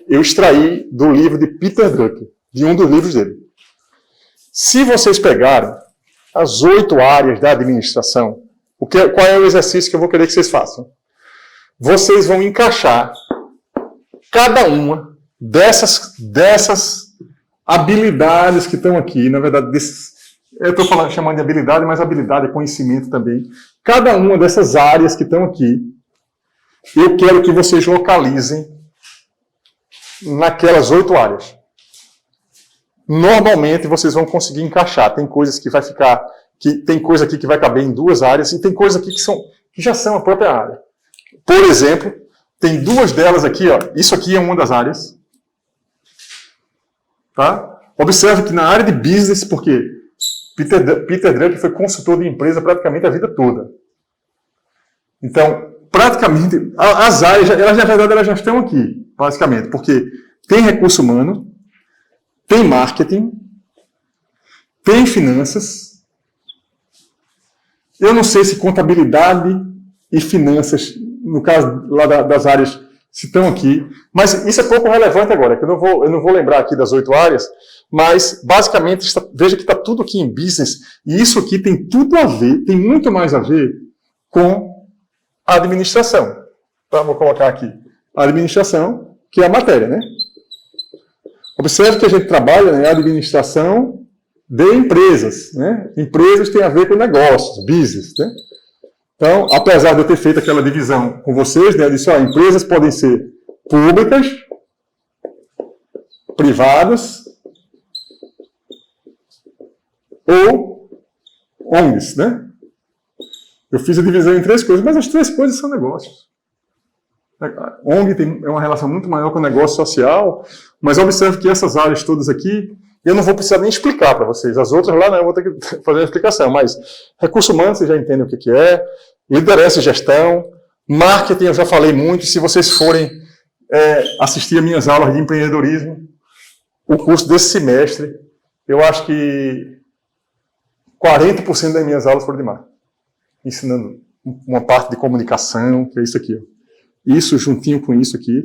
eu extraí do livro de Peter Drucker, de um dos livros dele. Se vocês pegarem as 8 áreas da administração, qual é o exercício que eu vou querer que vocês façam? Vocês vão encaixar cada uma dessas habilidades que estão aqui, na verdade, eu estou chamando de habilidade, mas habilidade é conhecimento também. Cada uma dessas áreas que estão aqui, eu quero que vocês localizem naquelas 8 áreas. Normalmente vocês vão conseguir encaixar. Tem coisas que vai ficar, tem coisa aqui que vai caber em 2 áreas e tem coisa aqui que já são a própria área. Por exemplo, tem 2 delas aqui, ó. Isso aqui é uma das áreas. Tá? Observe que na área de business, porque Peter Drucker foi consultor de empresa praticamente a vida toda. Então, praticamente, as áreas, na verdade, elas já estão aqui, basicamente, porque tem recurso humano, tem marketing, tem finanças. Eu não sei se contabilidade e finanças, no caso lá das áreas, se estão aqui, mas isso é pouco relevante agora, que eu não vou lembrar aqui das 8 áreas, mas basicamente, veja que está tudo aqui em business, e isso aqui tem tudo a ver, tem muito mais a ver com a administração. Tá? Vou colocar aqui a administração, que é a matéria, né? Observe que a gente trabalha, né, administração de empresas, né? Empresas tem a ver com negócios, business, né? Então, apesar de eu ter feito aquela divisão com vocês, né, eu disse, empresas podem ser públicas, privadas ou ONGs, né? Eu fiz a divisão em 3 coisas, mas as 3 coisas são negócios. A ONG é uma relação muito maior com o negócio social, mas observe que essas áreas todas aqui, eu não vou precisar nem explicar para vocês. As outras lá, eu vou ter que fazer uma explicação, mas recursos humanos, vocês já entendem o que é, liderança e gestão, marketing, eu já falei muito, se vocês forem assistir a minhas aulas de empreendedorismo, o curso desse semestre, eu acho que 40% das minhas aulas foram de marketing, ensinando uma parte de comunicação, que é isso aqui, ó. Isso juntinho com isso aqui,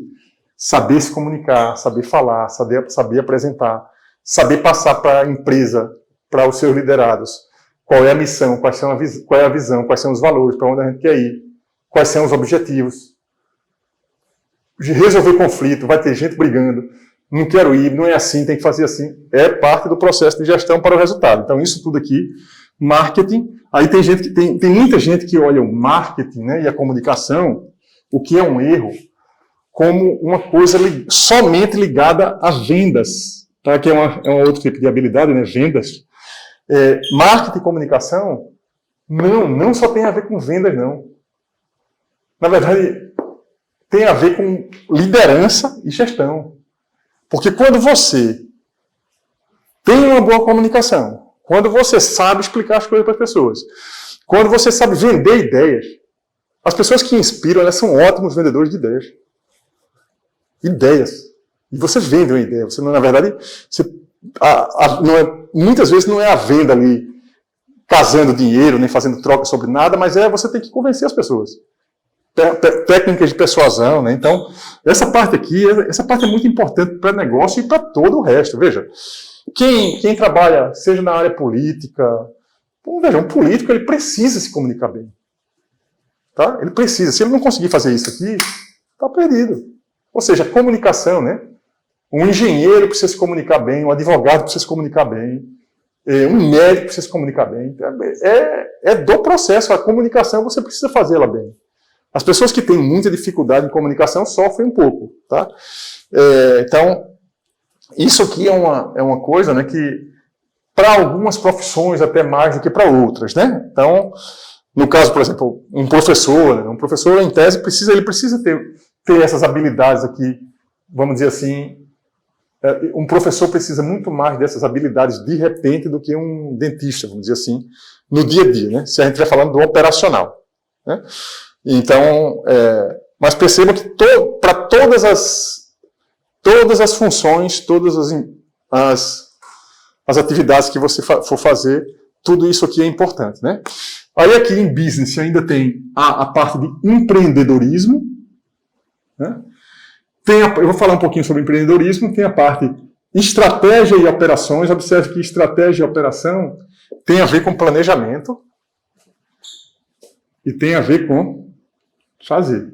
saber se comunicar, saber falar, saber apresentar, saber passar para a empresa, para os seus liderados, qual é a missão, qual é a visão, quais são os valores, para onde a gente quer ir, quais são os objetivos. Resolver conflito, vai ter gente brigando, não quero ir, não é assim, tem que fazer assim. É parte do processo de gestão para o resultado. Então, isso tudo aqui, marketing. Aí tem muita gente que olha o marketing, né, e a comunicação, o que é um erro, como uma coisa somente ligada a vendas, tá? Que é um outro tipo de habilidade, né? Vendas. Marketing e comunicação não só tem a ver com vendas, não. Na verdade, tem a ver com liderança e gestão. Porque quando você tem uma boa comunicação, quando você sabe explicar as coisas para as pessoas, quando você sabe vender ideias, as pessoas que inspiram, elas são ótimos vendedores de ideias. Ideias. E você vende uma ideia. Você, na verdade, muitas vezes não é a venda ali, casando dinheiro, nem fazendo troca sobre nada, mas você tem que convencer as pessoas. Técnicas de persuasão, né? Então, essa parte aqui, essa parte é muito importante para negócio e para todo o resto. Veja, quem trabalha, seja na área política, veja, um político ele precisa se comunicar bem. Tá? Ele precisa. Se ele não conseguir fazer isso aqui, está perdido. Ou seja, comunicação, né? Um engenheiro precisa se comunicar bem, um advogado precisa se comunicar bem, um médico precisa se comunicar bem. É do processo. A comunicação você precisa fazê-la bem. As pessoas que têm muita dificuldade em comunicação sofrem um pouco. Tá? Então, isso aqui é uma coisa, né, que para algumas profissões até mais do que para outras. Né? Então, no caso, por exemplo, um professor em tese ele precisa ter essas habilidades aqui, vamos dizer assim. Um professor precisa muito mais dessas habilidades de repente do que um dentista, vamos dizer assim, no dia a dia, né? Se a gente estiver falando do operacional. Né? Então, mas perceba que para todas as funções, todas as atividades que você for fazer, tudo isso aqui é importante. Né? Aí aqui em business ainda tem a parte de empreendedorismo. Né? Eu vou falar um pouquinho sobre empreendedorismo, tem a parte estratégia e operações. Observe que estratégia e operação tem a ver com planejamento e tem a ver com fazer.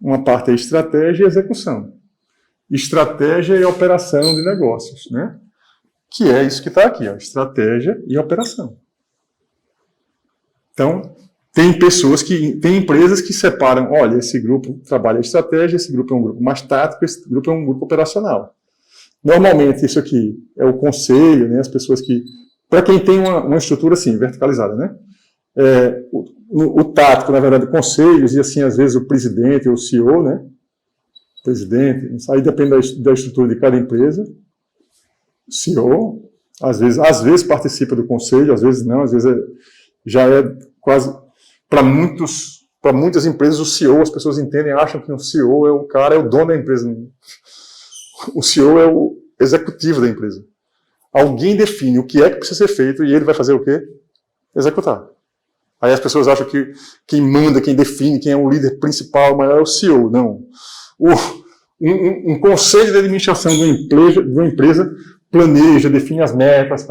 Uma parte é estratégia e execução. Estratégia e operação de negócios, né? Que é isso que está aqui, ó, estratégia e operação. Então, tem empresas que separam, olha, esse grupo trabalha estratégia, esse grupo é um grupo mais tático, esse grupo é um grupo operacional. Normalmente, isso aqui é o conselho, né, as pessoas que... Para quem tem uma estrutura assim, verticalizada, né? O tático, na verdade, conselhos, e assim, às vezes, o presidente ou o CEO, né? Presidente, aí depende da estrutura de cada empresa. O CEO, às vezes participa do conselho, às vezes não, às vezes já é quase... Para muitas empresas, o CEO, as pessoas acham que o CEO é o dono da empresa. O CEO é o executivo da empresa. Alguém define o que é que precisa ser feito e ele vai fazer o quê? Executar. Aí as pessoas acham que quem manda, quem define, quem é o líder principal, maior é o CEO. Não. Um conselho de administração de uma empresa planeja, define as metas,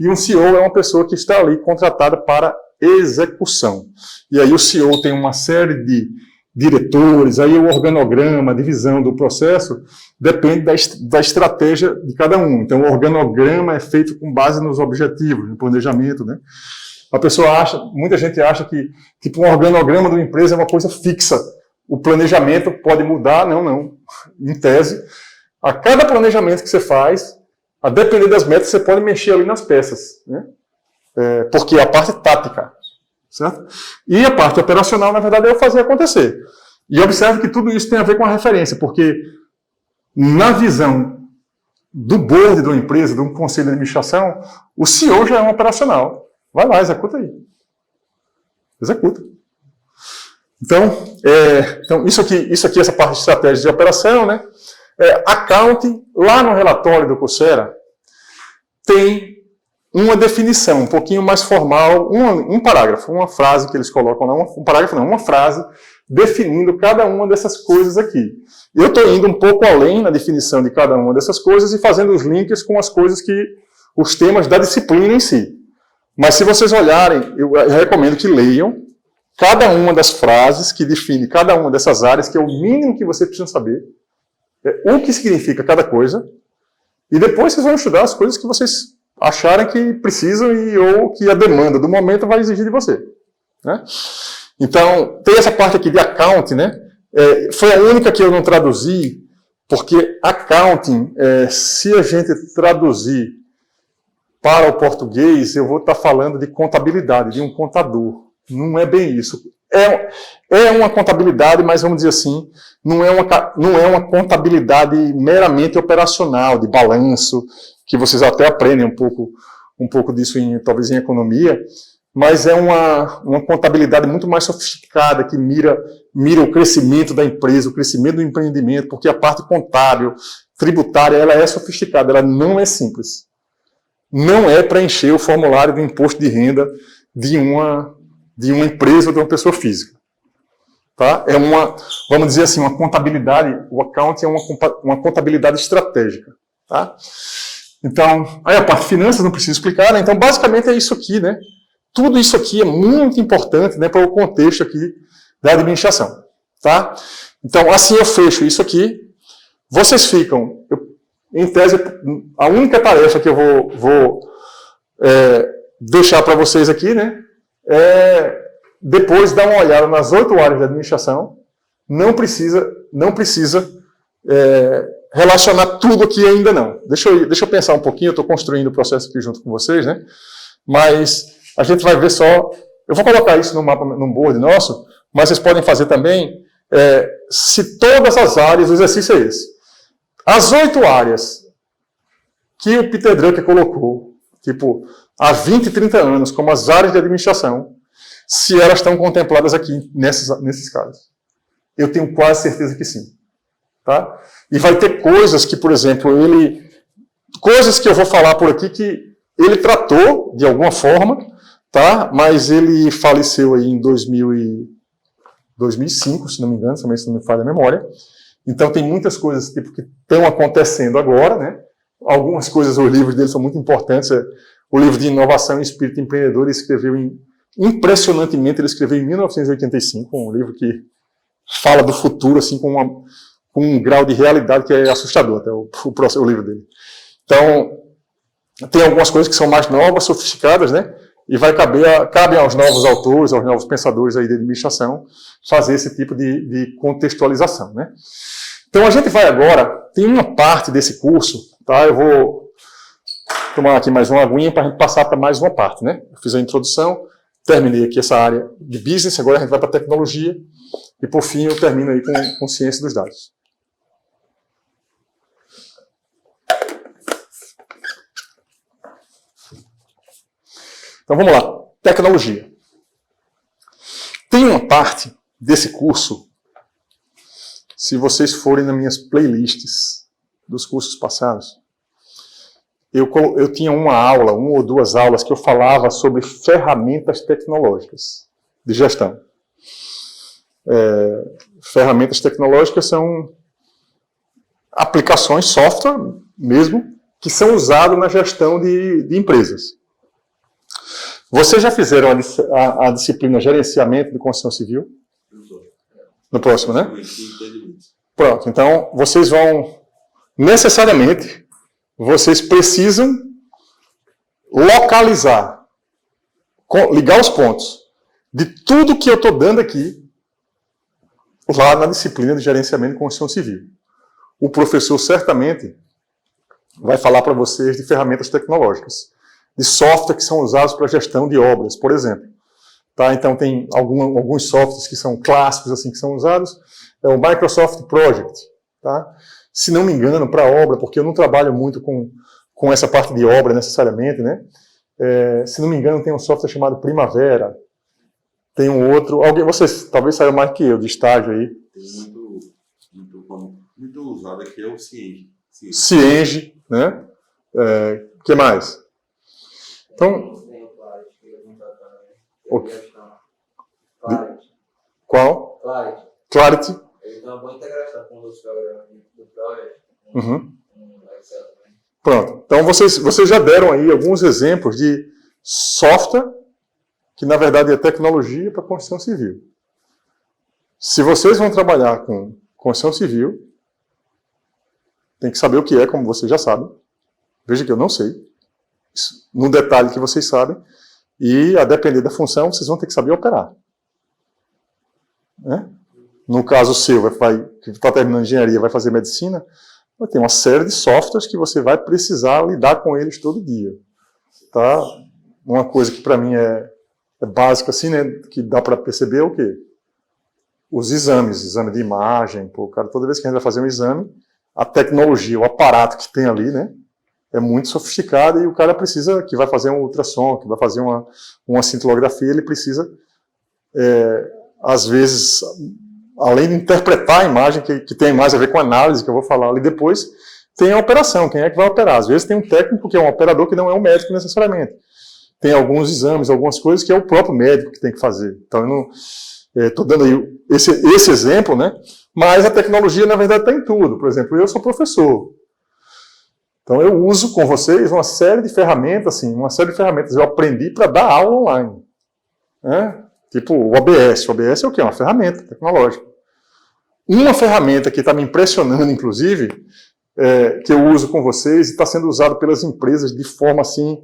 e um CEO é uma pessoa que está ali contratada para execução. E aí o CEO tem uma série de diretores, aí o organograma, a divisão do processo, depende da estratégia de cada um. Então, o organograma é feito com base nos objetivos, no planejamento, né? A pessoa acha, muita gente acha que tipo, um organograma de uma empresa é uma coisa fixa. O planejamento pode mudar, não. Em tese, a cada planejamento que você faz, a depender das metas, você pode mexer ali nas peças, né? Porque é a parte tática, certo? E a parte operacional, na verdade, é eu fazer acontecer. E observe que tudo isso tem a ver com a referência, porque na visão do board de uma empresa, de um conselho de administração, o CEO já é um operacional. Vai lá, executa aí. Executa. Então isso aqui, essa parte de estratégia de operação, né? Accounting, lá no relatório do Coursera, tem uma definição um pouquinho mais formal, um parágrafo, uma frase que eles colocam lá, uma frase definindo cada uma dessas coisas aqui. Eu estou indo um pouco além na definição de cada uma dessas coisas e fazendo os links com as coisas os temas da disciplina em si. Mas se vocês olharem, eu recomendo que leiam cada uma das frases que define cada uma dessas áreas, que é o mínimo que você precisa saber, o que significa cada coisa, e depois vocês vão estudar as coisas que vocês acharem que precisam ou que a demanda do momento vai exigir de você, né? Então, tem essa parte aqui de accounting, né? Foi a única que eu não traduzi, porque accounting, se a gente traduzir para o português, eu vou estar falando de contabilidade, de um contador. Não é bem isso. É uma contabilidade, mas vamos dizer assim, não é uma contabilidade meramente operacional, de balanço, que vocês até aprendem um pouco disso talvez em economia, mas é uma contabilidade muito mais sofisticada, que mira o crescimento da empresa, o crescimento do empreendimento, porque a parte contábil, tributária, ela é sofisticada, ela não é simples. Não é para encher o formulário do imposto de renda de uma empresa ou de uma pessoa física. Tá? Vamos dizer assim, uma contabilidade, o accounting é uma contabilidade estratégica. Tá? Então, aí a parte de finanças não preciso explicar, né? Então basicamente é isso aqui, né? Tudo isso aqui é muito importante, né, para o contexto aqui da administração. Tá? Então, assim eu fecho isso aqui. Vocês ficam, em tese, a única tarefa que eu vou deixar para vocês aqui, né, depois dar uma olhada nas 8 áreas de administração. Não precisa relacionar tudo aqui ainda não. Deixa eu pensar um pouquinho, eu estou construindo o processo aqui junto com vocês, né? Mas a gente vai ver só. Eu vou colocar isso no mapa, num board nosso, mas vocês podem fazer também, se todas as áreas, o exercício é esse. As 8 áreas que o Peter Drucker colocou, tipo, há 20, 30 anos, como as áreas de administração, se elas estão contempladas aqui nesses casos. Eu tenho quase certeza que sim. Tá? E vai ter coisas que, por exemplo, coisas que eu vou falar por aqui que ele tratou de alguma forma, tá? Mas ele faleceu aí em 2005, se não me engano, se não me falha a memória. Então tem muitas coisas tipo, que estão acontecendo agora, né? Algumas coisas, os livros dele são muito importantes. O livro de Inovação e Espírito Empreendedor, ele escreveu impressionantemente, ele escreveu em 1985, um livro que fala do futuro assim com um grau de realidade que é assustador, até o livro dele. Então, tem algumas coisas que são mais novas, sofisticadas, né? E cabem aos novos autores, aos novos pensadores aí de administração, fazer esse tipo de contextualização, né? Então, a gente vai agora, tem uma parte desse curso, tá? Eu vou tomar aqui mais uma aguinha para a gente passar para mais uma parte, né? Eu fiz a introdução, terminei aqui essa área de business, agora a gente vai para tecnologia, e por fim eu termino aí com ciência dos dados. Então vamos lá, tecnologia. Tem uma parte desse curso, se vocês forem nas minhas playlists dos cursos passados, eu tinha uma ou 2 aulas que eu falava sobre ferramentas tecnológicas de gestão. Ferramentas tecnológicas são aplicações, software mesmo, que são usadas na gestão de empresas. Vocês já fizeram a disciplina Gerenciamento de Construção Civil? No próximo, né? Pronto, então vocês vão necessariamente, vocês precisam localizar, ligar os pontos de tudo que eu estou dando aqui lá na disciplina de gerenciamento de construção civil. O professor certamente vai falar para vocês de ferramentas tecnológicas, de software que são usados para gestão de obras, por exemplo. Tá? Então, tem alguns softwares que são clássicos, assim, que são usados. É o Microsoft Project. Tá? Se não me engano, para obra, porque eu não trabalho muito com essa parte de obra necessariamente, né? Se não me engano, tem um software chamado Primavera. Tem um outro... Vocês talvez saibam mais que eu, de estágio aí. Tem muito usado aqui, é o Cienge. Cienge, né? Que mais? Então... Qual? Clarity. Ele tem uma boa integração com os programas do Project. Uhum. Pronto. Então, vocês já deram aí alguns exemplos de software, que na verdade é tecnologia para construção civil. Se vocês vão trabalhar com construção civil, tem que saber o que é, como vocês já sabem. Veja que eu não sei. Isso, no detalhe que vocês sabem. E, a depender da função, vocês vão ter que saber operar. Né? No caso seu, que está terminando engenharia, vai fazer medicina, vai ter uma série de softwares que você vai precisar lidar com eles todo dia. Tá? Uma coisa que para mim é básica, assim, né, que dá para perceber é o quê? Os exame de imagem. Pô, cara, toda vez que a gente vai fazer um exame, a tecnologia, o aparato que tem ali, né, é muito sofisticado, e o cara precisa, que vai fazer um ultrassom, que vai fazer uma cintilografia, ele precisa, às vezes, além de interpretar a imagem, que tem mais a ver com a análise, que eu vou falar ali depois, tem a operação, quem é que vai operar? Às vezes tem um técnico que é um operador que não é um médico necessariamente. Tem alguns exames, algumas coisas que é o próprio médico que tem que fazer. Então eu não estou dando aí esse exemplo, né? Mas a tecnologia, na verdade, está em tudo. Por exemplo, eu sou professor. Então eu uso com vocês uma série de ferramentas, assim, eu aprendi para dar aula online. Né? Tipo o OBS. O OBS é o quê? Uma ferramenta tecnológica. Uma ferramenta que está me impressionando, inclusive, que eu uso com vocês e está sendo usado pelas empresas de forma assim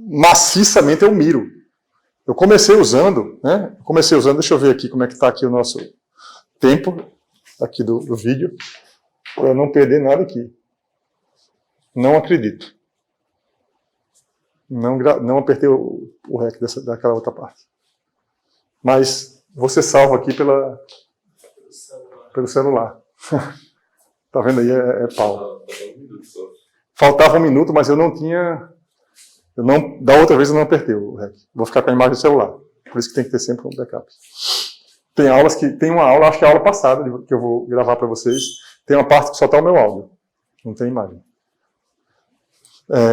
maciçamente, é o Miro. Eu comecei usando, deixa eu ver aqui como é que está aqui o nosso tempo aqui do vídeo, para eu não perder nada aqui. Não acredito. Não apertei o REC daquela outra parte. Mas você salva aqui pelo celular. Tá vendo aí? É pau. Faltava um minuto, mas eu não tinha... da outra vez eu não apertei o REC. Vou ficar com a imagem do celular. Por isso que tem que ter sempre um backup. Tem uma aula, acho que é a aula passada, que eu vou gravar para vocês. Tem uma parte que só está o meu áudio. Não tem imagem.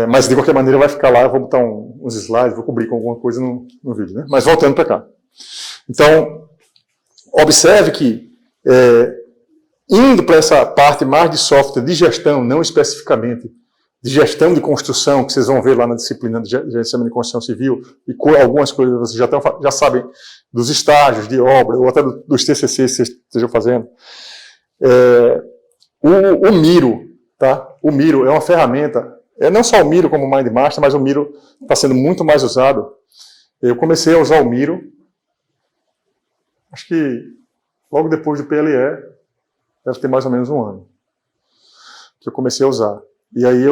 Mas de qualquer maneira vai ficar lá, eu vou botar uns slides, vou cobrir com alguma coisa no vídeo. Né? Mas voltando para cá. Então, observe que, indo para essa parte mais de software de gestão, não especificamente de gestão de construção, que vocês vão ver lá na disciplina de gerenciamento de construção civil, e algumas coisas vocês já sabem dos estágios de obra, ou até dos TCCs que vocês estejam fazendo. O Miro, tá? O Miro é uma ferramenta, não só o Miro como o MindMaster, mas o Miro está sendo muito mais usado. Eu comecei a usar o Miro, acho que logo depois do PLE, deve ter mais ou menos um ano, que eu comecei a usar. E aí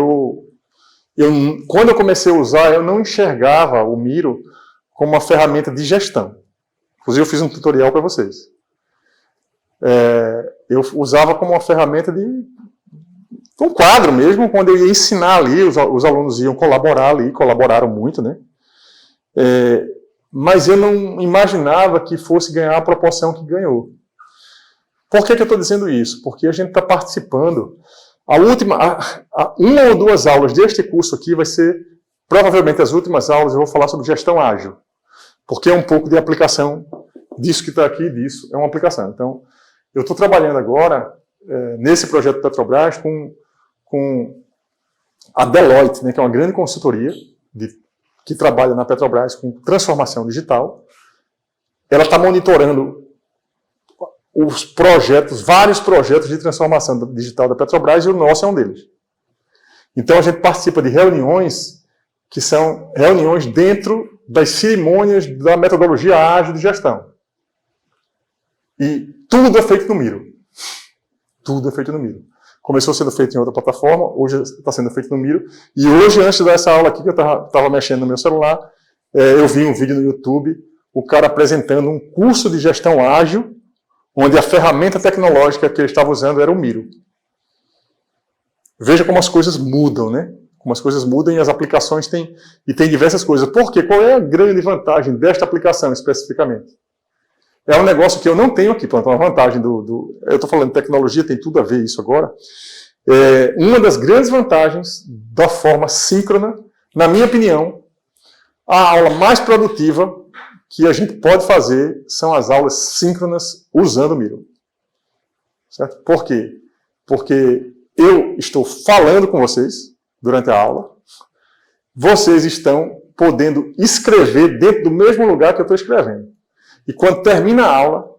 quando eu comecei a usar, eu não enxergava o Miro como uma ferramenta de gestão. Inclusive eu fiz um tutorial para vocês. Eu usava como uma ferramenta de um quadro mesmo, quando eu ia ensinar ali, os alunos iam colaborar ali, colaboraram muito, né? Mas eu não imaginava que fosse ganhar a proporção que ganhou. Por que eu estou dizendo isso? Porque a gente está participando. Uma ou duas aulas deste curso aqui vai ser, provavelmente as últimas aulas, eu vou falar sobre gestão ágil. Porque é um pouco de aplicação disso que está aqui, disso, é uma aplicação. Então, eu estou trabalhando agora, nesse projeto Petrobras, com a Deloitte, né, que é uma grande consultoria que trabalha na Petrobras com transformação digital. Ela está monitorando os projetos, vários projetos de transformação digital da Petrobras, e o nosso é um deles. Então, a gente participa de reuniões que são reuniões dentro das cerimônias da metodologia ágil de gestão. E tudo é feito no Miro. Tudo é feito no Miro. Começou sendo feito em outra plataforma, hoje está sendo feito no Miro. E hoje, antes dessa aula aqui, que eu estava mexendo no meu celular, eu vi um vídeo no YouTube, o cara apresentando um curso de gestão ágil, onde a ferramenta tecnológica que ele estava usando era o Miro. Veja como as coisas mudam, né? Como as coisas mudam e as aplicações têm diversas coisas. Por quê? Qual é a grande vantagem desta aplicação especificamente? É um negócio que eu não tenho aqui. Pronto, uma vantagem eu estou falando de tecnologia, tem tudo a ver isso agora. Uma das grandes vantagens da forma síncrona, na minha opinião, a aula mais produtiva que a gente pode fazer são as aulas síncronas usando o Miro. Certo? Por quê? Porque eu estou falando com vocês durante a aula, vocês estão podendo escrever dentro do mesmo lugar que eu estou escrevendo. E quando termina a aula,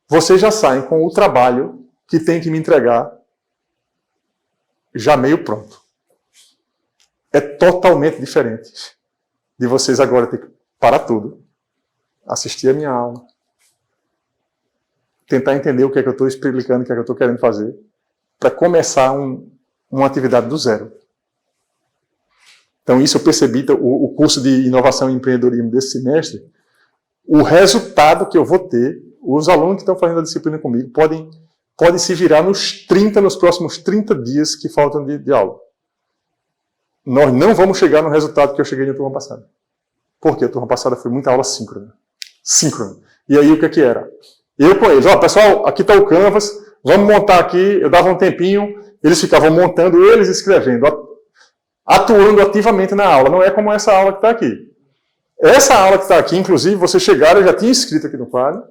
vocês já saem com o trabalho que tem que me entregar já meio pronto. É totalmente diferente de vocês agora ter que parar tudo, assistir a minha aula, tentar entender o que é que eu estou explicando, o que é que eu estou querendo fazer, para começar uma atividade do zero. Então, isso eu percebi, o curso de inovação e empreendedorismo desse semestre, o resultado que eu vou ter, os alunos que estão fazendo a disciplina comigo podem se virar nos próximos 30 dias que faltam de aula. Nós não vamos chegar no resultado que eu cheguei na turma passada. Por quê? A turma passada foi muita aula síncrona. Síncrona. E aí, o que era? Eu com eles, pessoal, aqui está o Canvas, vamos montar aqui, eu dava um tempinho, eles ficavam montando, eles escrevendo, atuando ativamente na aula. Não é como essa aula que está aqui. Essa aula que está aqui, inclusive, vocês chegaram, eu já tinha escrito aqui no quadro.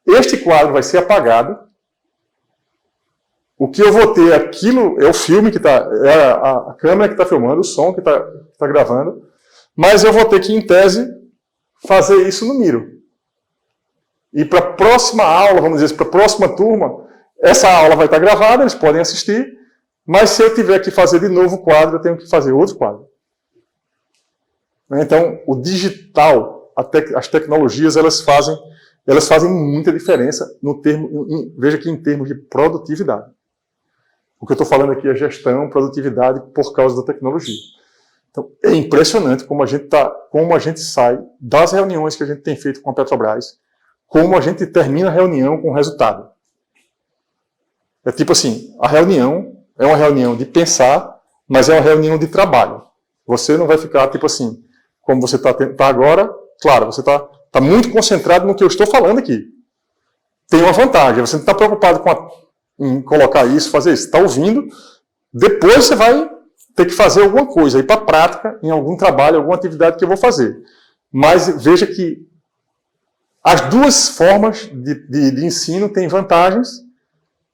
Este quadro vai ser apagado. O que eu vou ter, aquilo é o filme que está, é a câmera que está filmando, o som que está gravando, mas eu vou ter que, em tese, fazer isso no Miro. E para a próxima aula, vamos dizer, para a próxima turma, essa aula vai estar gravada, eles podem assistir, mas se eu tiver que fazer de novo o quadro, eu tenho que fazer outro quadro. Então, o digital, as tecnologias, elas fazem muita diferença veja que em termos de produtividade. O que eu estou falando aqui é gestão, produtividade por causa da tecnologia. Então, é impressionante como a gente sai das reuniões que a gente tem feito com a Petrobras, como a gente termina a reunião com resultado. É tipo assim, a reunião é uma reunião de pensar, mas é uma reunião de trabalho. Você não vai ficar tipo assim, como você está agora, claro, você está muito concentrado no que eu estou falando aqui. Tem uma vantagem, você não está preocupado em colocar isso, fazer isso. Está ouvindo, depois você vai ter que fazer alguma coisa, ir para a prática, em algum trabalho, alguma atividade que eu vou fazer. Mas veja que as duas formas de ensino têm vantagens,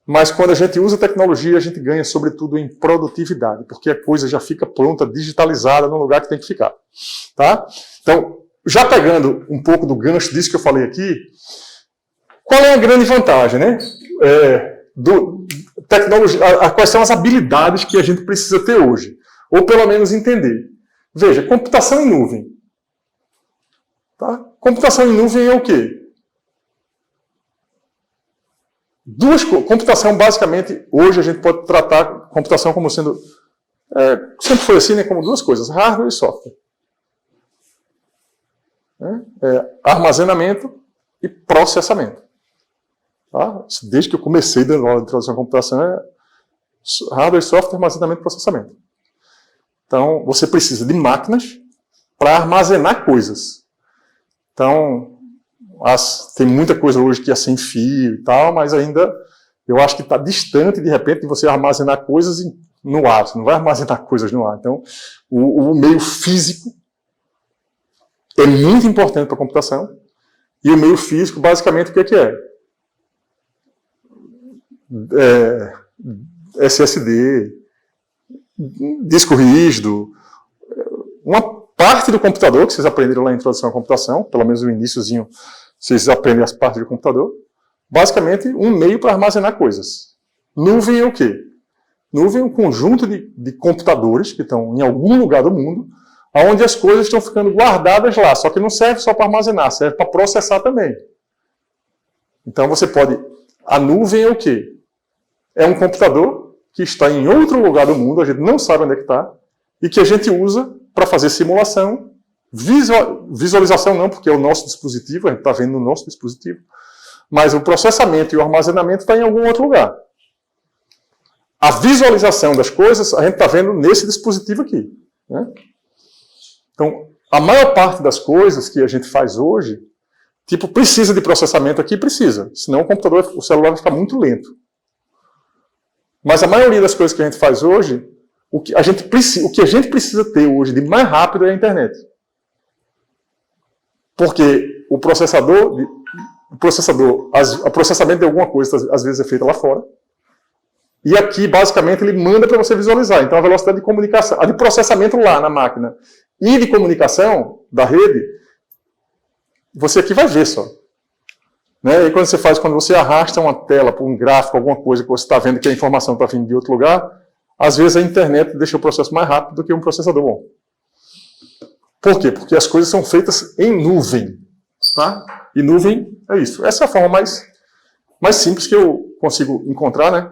mas quando a gente usa tecnologia, a gente ganha, sobretudo, em produtividade, porque a coisa já fica pronta, digitalizada, no lugar que tem que ficar. Tá? Então, já pegando um pouco do gancho disso que eu falei aqui, qual é a grande vantagem, né? Quais são as habilidades que a gente precisa ter hoje? Ou pelo menos entender. Veja, computação em nuvem. Tá? Computação em nuvem é o quê? Computação, basicamente, hoje a gente pode tratar computação como sendo, sempre foi assim, né, como duas coisas, hardware e software. Armazenamento e processamento. Tá? Desde que eu comecei dando aula de introdução à computação, hardware, software, armazenamento e processamento. Então, você precisa de máquinas para armazenar coisas. Então, tem muita coisa hoje que é sem fio e tal, mas ainda eu acho que está distante, de repente, de você armazenar coisas no ar. Você não vai armazenar coisas no ar. Então, o meio físico é muito importante para a computação. E o meio físico, basicamente, o que é? SSD, disco rígido, uma parte do computador, que vocês aprenderam lá na introdução à computação, pelo menos no iniciozinho, vocês aprendem as partes do computador, basicamente um meio para armazenar coisas. Nuvem é o quê? Nuvem é um conjunto de computadores que estão em algum lugar do mundo, onde as coisas estão ficando guardadas lá, só que não serve só para armazenar, serve para processar também. Então você pode... A nuvem é o quê? É um computador que está em outro lugar do mundo, a gente não sabe onde é que está, e que a gente usa para fazer simulação, visualização não, porque é o nosso dispositivo, a gente está vendo no nosso dispositivo, mas o processamento e o armazenamento está em algum outro lugar. A visualização das coisas a gente está vendo nesse dispositivo aqui. Né? Então, a maior parte das coisas que a gente faz hoje, tipo, precisa de processamento aqui? Precisa. Senão o computador, o celular vai ficar muito lento. Mas a maioria das coisas que a gente faz hoje, o que a gente precisa ter hoje de mais rápido é a internet. Porque o processamento de alguma coisa às vezes é feito lá fora. E aqui, basicamente, ele manda para você visualizar. Então, a velocidade de comunicação, a de processamento lá na máquina e de comunicação da rede, você aqui vai ver só. Né? E quando você arrasta uma tela para um gráfico, alguma coisa que você está vendo que a informação está vindo de outro lugar, às vezes a internet deixa o processo mais rápido do que um processador bom. Por quê? Porque as coisas são feitas em nuvem. Tá? E nuvem é isso. Essa é a forma mais simples que eu consigo encontrar, né?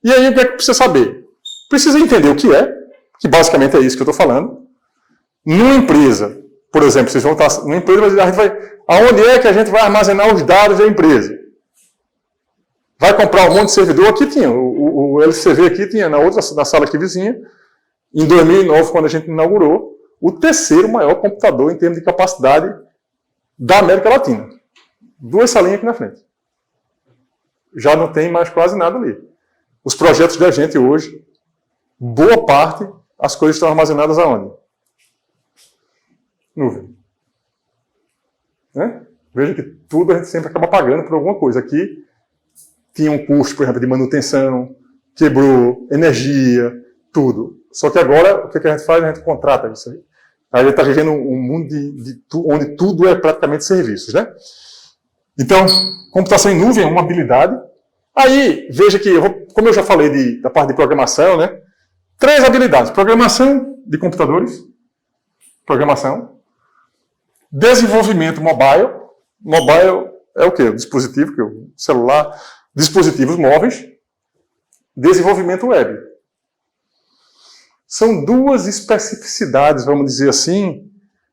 E aí, o que é que precisa saber? Precisa entender o que é, que basicamente é isso que eu estou falando. Numa empresa, por exemplo, vocês vão estar numa empresa, mas a gente vai... Aonde é que a gente vai armazenar os dados da empresa? Vai comprar um monte de servidor? Aqui tinha, o LCV aqui tinha, na sala aqui vizinha, em 2009, quando a gente inaugurou, o terceiro maior computador em termos de capacidade da América Latina. 2 salinhas aqui na frente. Já não tem mais quase nada ali. Os projetos da gente hoje, boa parte, as coisas estão armazenadas aonde? Nuvem. Né? Veja que tudo a gente sempre acaba pagando por alguma coisa. Aqui tinha um custo, por exemplo, de manutenção, quebrou, energia, tudo. Só que agora, o que a gente faz? A gente contrata isso aí. A gente está vivendo um mundo onde tudo é praticamente serviços. Né? Então, computação em nuvem é uma habilidade. Aí, veja que, como eu já falei da parte de programação, né? 3 habilidades. Programação de computadores. Programação. Desenvolvimento mobile. Mobile é o quê? O dispositivo, que é o celular. Dispositivos móveis. Desenvolvimento web. São 2 especificidades, vamos dizer assim,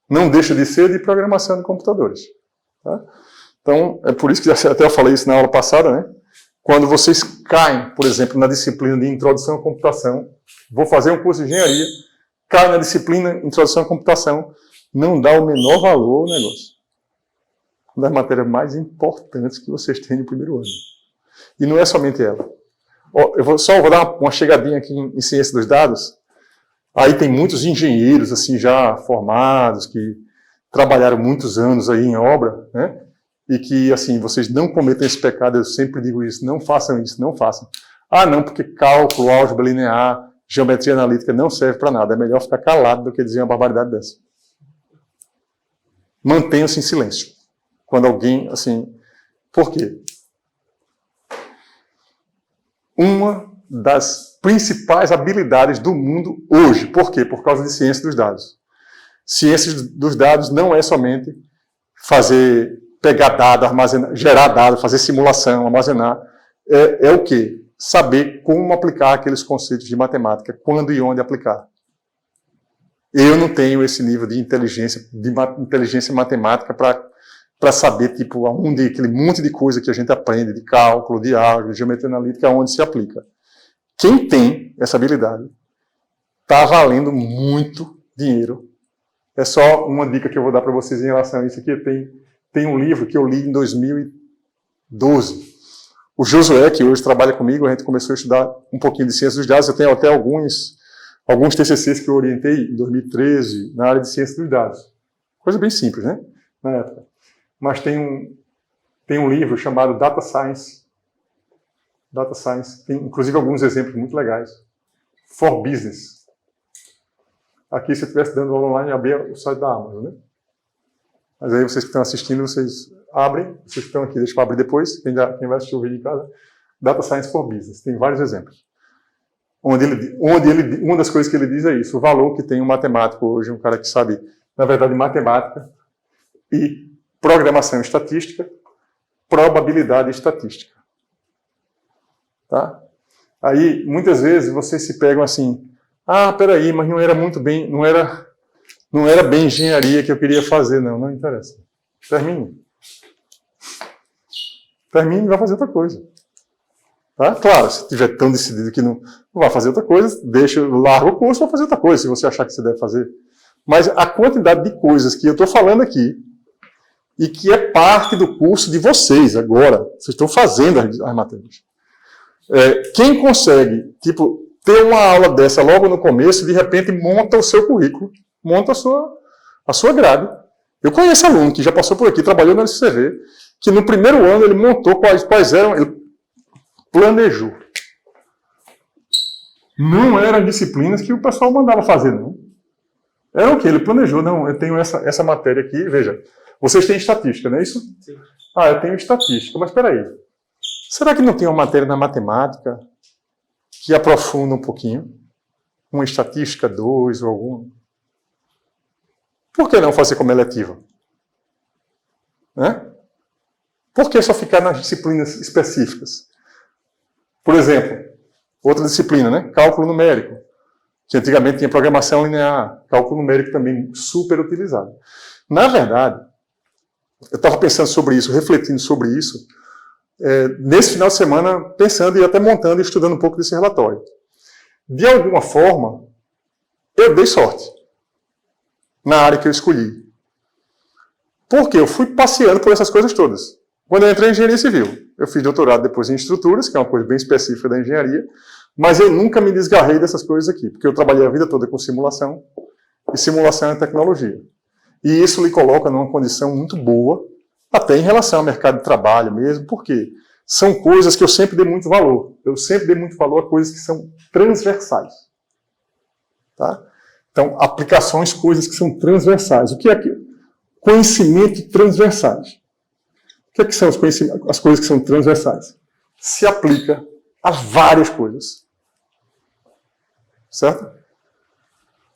não deixa de ser de programação de computadores. Tá? Então, é por isso que até eu falei isso na aula passada, né? Quando vocês caem, por exemplo, na disciplina de Introdução à Computação, vou fazer um curso de engenharia, cai na disciplina Introdução à Computação, não dá o menor valor ao negócio. Uma das matérias mais importantes que vocês têm no primeiro ano. E não é somente ela. Eu vou dar uma chegadinha aqui em Ciência dos Dados. Aí tem muitos engenheiros assim já formados, que trabalharam muitos anos aí em obra, né? E que, assim, vocês não cometam esse pecado, eu sempre digo isso, não façam isso, não façam. Ah, não, porque cálculo, álgebra linear, geometria analítica não serve para nada. É melhor ficar calado do que dizer uma barbaridade dessa. Mantenham-se em silêncio. Quando alguém, assim... Por quê? Uma das principais habilidades do mundo hoje. Por quê? Por causa de ciência dos dados. Ciência dos dados não é somente pegar dado, armazenar, gerar dado, fazer simulação, armazenar. É o quê? Saber como aplicar aqueles conceitos de matemática, quando e onde aplicar. Eu não tenho esse nível de inteligência matemática para saber, tipo, aonde aquele monte de coisa que a gente aprende, de cálculo, de álgebra, de geometria analítica, aonde se aplica. Quem tem essa habilidade está valendo muito dinheiro. É só uma dica que eu vou dar para vocês em relação a isso aqui. Tem um livro que eu li em 2012. O Josué, que hoje trabalha comigo, a gente começou a estudar um pouquinho de ciência dos dados. Eu tenho até alguns TCCs que eu orientei em 2013 na área de ciência dos dados. Coisa bem simples, né? Na época. Mas tem um livro chamado Data Science. Data Science. Tem, inclusive, alguns exemplos muito legais. For Business. Aqui, se eu estivesse dando aula online, abria o site da Amazon, né? Mas aí, vocês que estão assistindo, vocês Abrem, vocês estão aqui, deixa eu abrir depois, quem vai assistir o vídeo em casa, Data Science for Business, tem vários exemplos. Uma das coisas que ele diz é isso, o valor que tem um matemático hoje, um cara que sabe, na verdade, matemática e programação estatística, probabilidade estatística. Tá? Aí, muitas vezes, vocês se pegam assim, peraí, mas não era bem engenharia que eu queria fazer. Não interessa. Termine e vai fazer outra coisa. Tá? Claro, se tiver tão decidido que não vai fazer outra coisa, larga o curso e vai fazer outra coisa, se você achar que você deve fazer. Mas a quantidade de coisas que eu estou falando aqui, e que é parte do curso de vocês agora, vocês estão fazendo as matérias. Quem consegue, ter uma aula dessa logo no começo, de repente monta o seu currículo, monta a sua grade. Eu conheço aluno que já passou por aqui, trabalhou na SCV, que no primeiro ano ele montou quais eram, ele planejou. Não eram disciplinas que o pessoal mandava fazer, não. Era o que? Ele planejou, não, eu tenho essa matéria aqui, veja, vocês têm estatística, não é isso? Sim. Eu tenho estatística, mas espera aí. Será que não tem uma matéria na matemática que aprofunda um pouquinho? Uma estatística 2 ou alguma? Por que não fazer como eletiva? Né? Por que só ficar nas disciplinas específicas? Por exemplo, outra disciplina, né? Cálculo numérico, que antigamente tinha programação linear, cálculo numérico também super utilizado. Na verdade, eu estava pensando sobre isso, refletindo sobre isso, nesse final de semana, pensando e até montando e estudando um pouco desse relatório. De alguma forma, eu dei sorte na área que eu escolhi. Porque eu fui passeando por essas coisas todas. Quando eu entrei em engenharia civil, eu fiz doutorado depois em estruturas, que é uma coisa bem específica da engenharia, mas eu nunca me desgarrei dessas coisas aqui, porque eu trabalhei a vida toda com simulação, e simulação é tecnologia. E isso lhe coloca numa condição muito boa, até em relação ao mercado de trabalho mesmo, porque são coisas que eu sempre dei muito valor. Eu sempre dei muito valor a coisas que são transversais. Tá? Então, aplicações, coisas que são transversais. O que é conhecimento transversais? O que são as coisas que são transversais? Se aplica a várias coisas. Certo?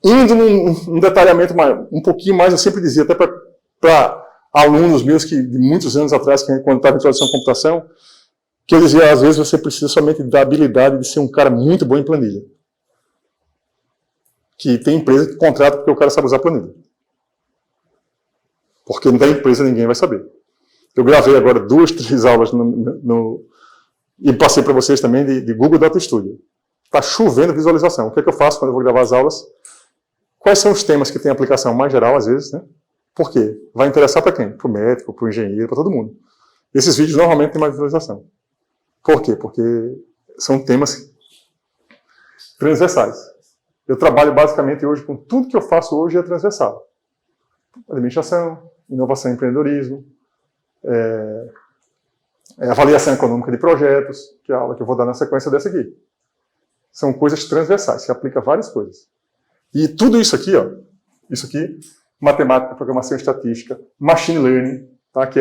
Indo num detalhamento um pouquinho mais, eu sempre dizia, até para alunos meus que de muitos anos atrás, quando estava em introdução à computação, que eu dizia, às vezes você precisa somente da habilidade de ser um cara muito bom em planilha. Que tem empresa que contrata porque o cara sabe usar planilha. Porque não tem empresa, ninguém vai saber. Eu gravei agora 2, 3 aulas e passei para vocês também de Google Data Studio. Está chovendo visualização. O que é que eu faço quando eu vou gravar as aulas? Quais são os temas que têm aplicação mais geral, às vezes, né? Por quê? Vai interessar para quem? Para o médico, para o engenheiro, para todo mundo. Esses vídeos normalmente têm mais visualização. Por quê? Porque são temas transversais. Eu trabalho basicamente hoje com tudo que eu faço hoje é transversal. Administração, inovação e empreendedorismo, avaliação econômica de projetos, que é a aula que eu vou dar na sequência dessa aqui. São coisas transversais, se aplica a várias coisas. E tudo isso aqui, isso aqui, matemática, programação estatística, machine learning, tá, que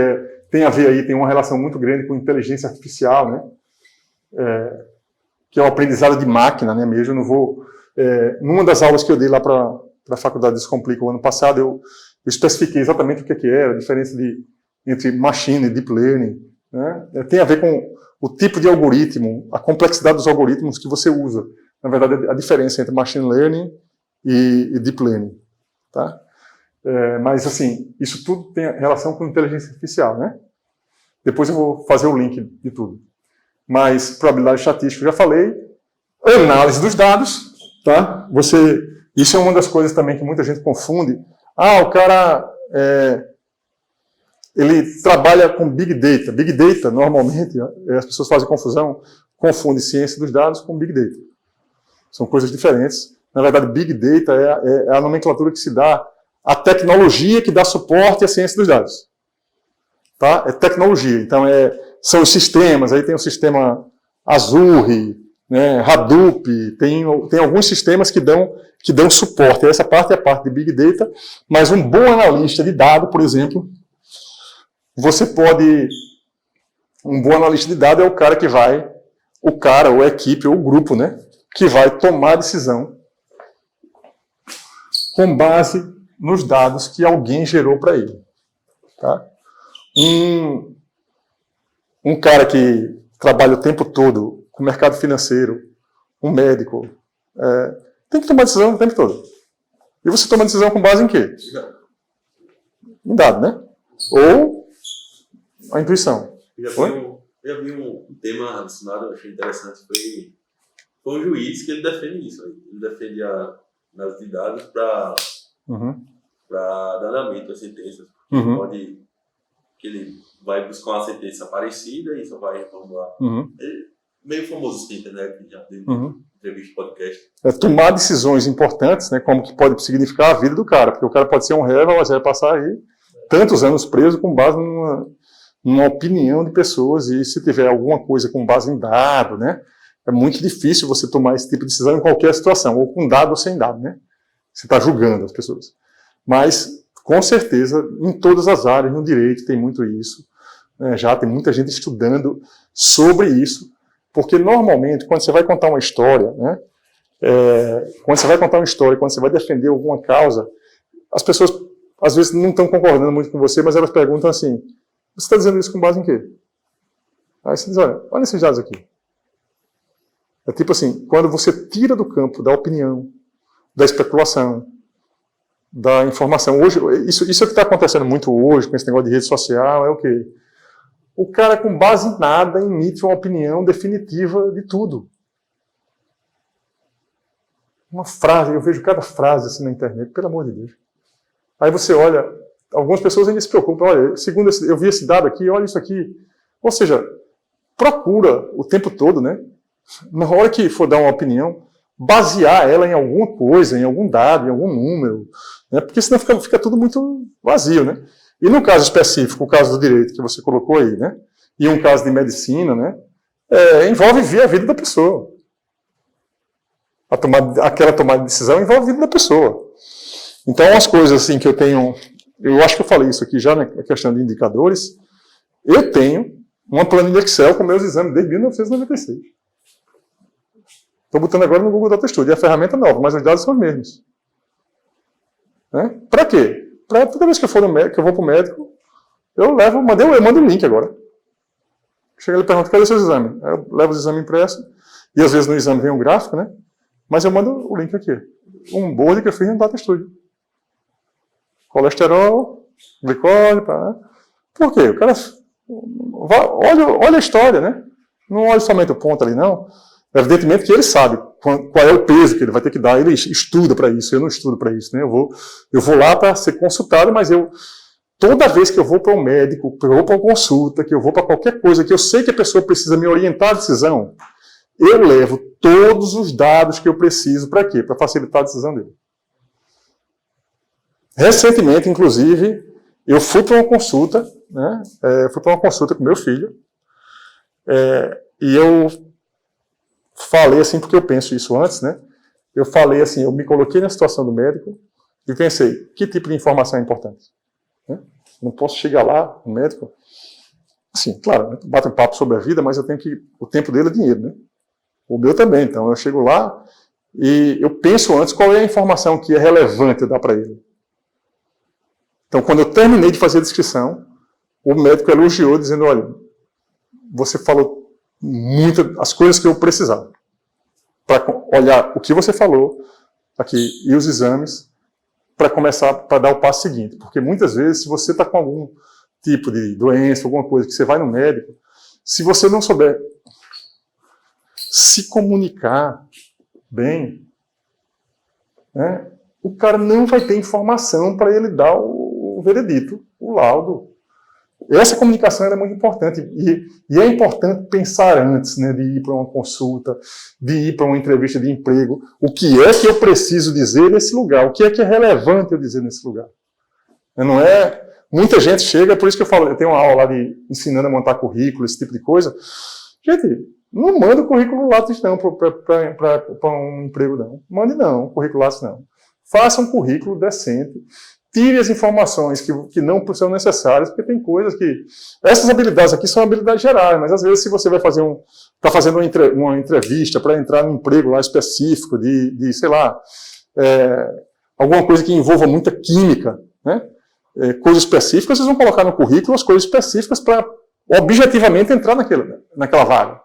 tem a ver aí, tem uma relação muito grande com inteligência artificial, né, que é o aprendizado de máquina, né, mesmo. Eu não vou... numa das aulas que eu dei lá para a Faculdade Descomplica o ano passado, eu especifiquei exatamente o que era a diferença entre machine e deep learning, né, tem a ver com o tipo de algoritmo, a complexidade dos algoritmos que você usa. Na verdade, a diferença entre machine learning e deep learning. Tá? Mas, assim, isso tudo tem relação com inteligência artificial, né? Depois eu vou fazer o link de tudo. Mas, probabilidade estatística, eu já falei. Análise dos dados, tá? Isso é uma das coisas também que muita gente confunde. O cara... ele trabalha com Big Data. Big Data, normalmente, as pessoas fazem confusão, confundem ciência dos dados com Big Data. São coisas diferentes. Na verdade, Big Data é a nomenclatura que se dá à tecnologia que dá suporte à ciência dos dados. Tá? É tecnologia. Então, são os sistemas. Aí tem o sistema Azure, né, Hadoop, tem alguns sistemas que dão suporte. Essa parte é a parte de Big Data, mas um bom analista de dado, por exemplo, Você pode... Um bom analista de dados é o cara que vai, ou a equipe, ou o grupo, né? Que vai tomar a decisão com base nos dados que alguém gerou para ele. Tá? Um cara que trabalha o tempo todo com o mercado financeiro, um médico, tem que tomar decisão o tempo todo. E você toma decisão com base em quê? Em dado, né? Ou a intuição. Eu vi um tema relacionado, eu achei interessante, foi um juiz que ele defende isso. Ele defende a análise de dados para dar andamento às sentenças. Que ele vai buscar uma sentença parecida e só vai reformular. Meio famoso na internet, já tem entrevista, podcast. Tomar decisões importantes, né, como que pode significar a vida do cara, porque o cara pode ser um réu, mas vai passar aí tantos anos preso com base numa opinião de pessoas, e se tiver alguma coisa com base em dado, né, é muito difícil você tomar esse tipo de decisão em qualquer situação, ou com dado ou sem dado, né? Você está julgando as pessoas. Mas, com certeza, em todas as áreas, no direito tem muito isso, né, já tem muita gente estudando sobre isso, porque normalmente, quando você vai contar uma história, né, quando você vai defender alguma causa, as pessoas, às vezes, não estão concordando muito com você, mas elas perguntam assim, você está dizendo isso com base em quê? Aí você diz, olha esses dados aqui. É tipo assim, quando você tira do campo da opinião, da especulação, da informação. Hoje, isso é o que está acontecendo muito hoje, com esse negócio de rede social, é o quê? O cara, com base em nada, emite uma opinião definitiva de tudo. Uma frase, eu vejo cada frase assim na internet, pelo amor de Deus. Aí você olha, algumas pessoas ainda se preocupam, olha, segundo eu vi esse dado aqui, olha isso aqui. Ou seja, procura o tempo todo, né? Na hora que for dar uma opinião, basear ela em alguma coisa, em algum dado, em algum número, né? Porque senão fica tudo muito vazio, né? E no caso específico, o caso do direito que você colocou aí, né? E um caso de medicina, né? Envolve ver a vida da pessoa. Aquela tomada de decisão envolve a vida da pessoa. Então, as coisas assim que eu tenho... Eu acho que eu falei isso aqui já na questão de indicadores. Eu tenho uma planilha Excel com meus exames desde 1996. Estou botando agora no Google Data Studio. É a ferramenta nova, mas os dados são os mesmos. Né? Para quê? Para toda vez que eu for que eu vou para o médico, eu mando o link agora. Chega ele e pergunta, cadê seus exames? Eu levo os exames impressos, e às vezes no exame vem um gráfico, né? Mas eu mando o link aqui. Um board que eu fiz no Data Studio. Colesterol, glicose, né? Por quê? O cara olha a história, né? Não olha somente o ponto ali, não. Evidentemente que ele sabe qual é o peso que ele vai ter que dar, ele estuda para isso, eu não estudo para isso, né? Eu vou lá para ser consultado, mas toda vez que eu vou para um médico, que eu vou para uma consulta, que eu vou para qualquer coisa, que eu sei que a pessoa precisa me orientar a decisão, eu levo todos os dados que eu preciso para quê? Para facilitar a decisão dele. Recentemente, inclusive, eu fui para uma consulta, né? Fui para uma consulta com meu filho, e eu falei assim, porque eu penso isso antes, né? Eu falei assim, eu me coloquei na situação do médico e pensei, que tipo de informação é importante? Né? Não posso chegar lá, o médico, assim, claro, bate um papo sobre a vida, mas eu tenho o tempo dele é dinheiro, né? O meu também, então eu chego lá e eu penso antes qual é a informação que é relevante eu dar para ele. Então, quando eu terminei de fazer a descrição, o médico elogiou, dizendo, olha, você falou as coisas que eu precisava. Para olhar o que você falou aqui e os exames, para começar, para dar o passo seguinte. Porque muitas vezes, se você está com algum tipo de doença, alguma coisa, que você vai no médico, se você não souber se comunicar bem, né, o cara não vai ter informação para ele dar o veredito, o laudo. Essa comunicação é muito importante e é importante pensar antes, né, de ir para uma consulta, de ir para uma entrevista de emprego. O que é que eu preciso dizer nesse lugar? O que é relevante eu dizer nesse lugar? Não é... Muita gente chega, por isso que eu falo, eu tenho uma aula lá de ensinando a montar currículo, esse tipo de coisa. Gente, não manda o currículo lápis não para um emprego não. Mande não, currículo lápis não. Faça um currículo decente, tire as informações que não são necessárias, porque tem coisas que... Essas habilidades aqui são habilidades gerais, mas às vezes se você vai fazer está fazendo uma entrevista para entrar num emprego lá específico sei lá, alguma coisa que envolva muita química, né? Coisas específicas, vocês vão colocar no currículo as coisas específicas para objetivamente entrar naquela vaga.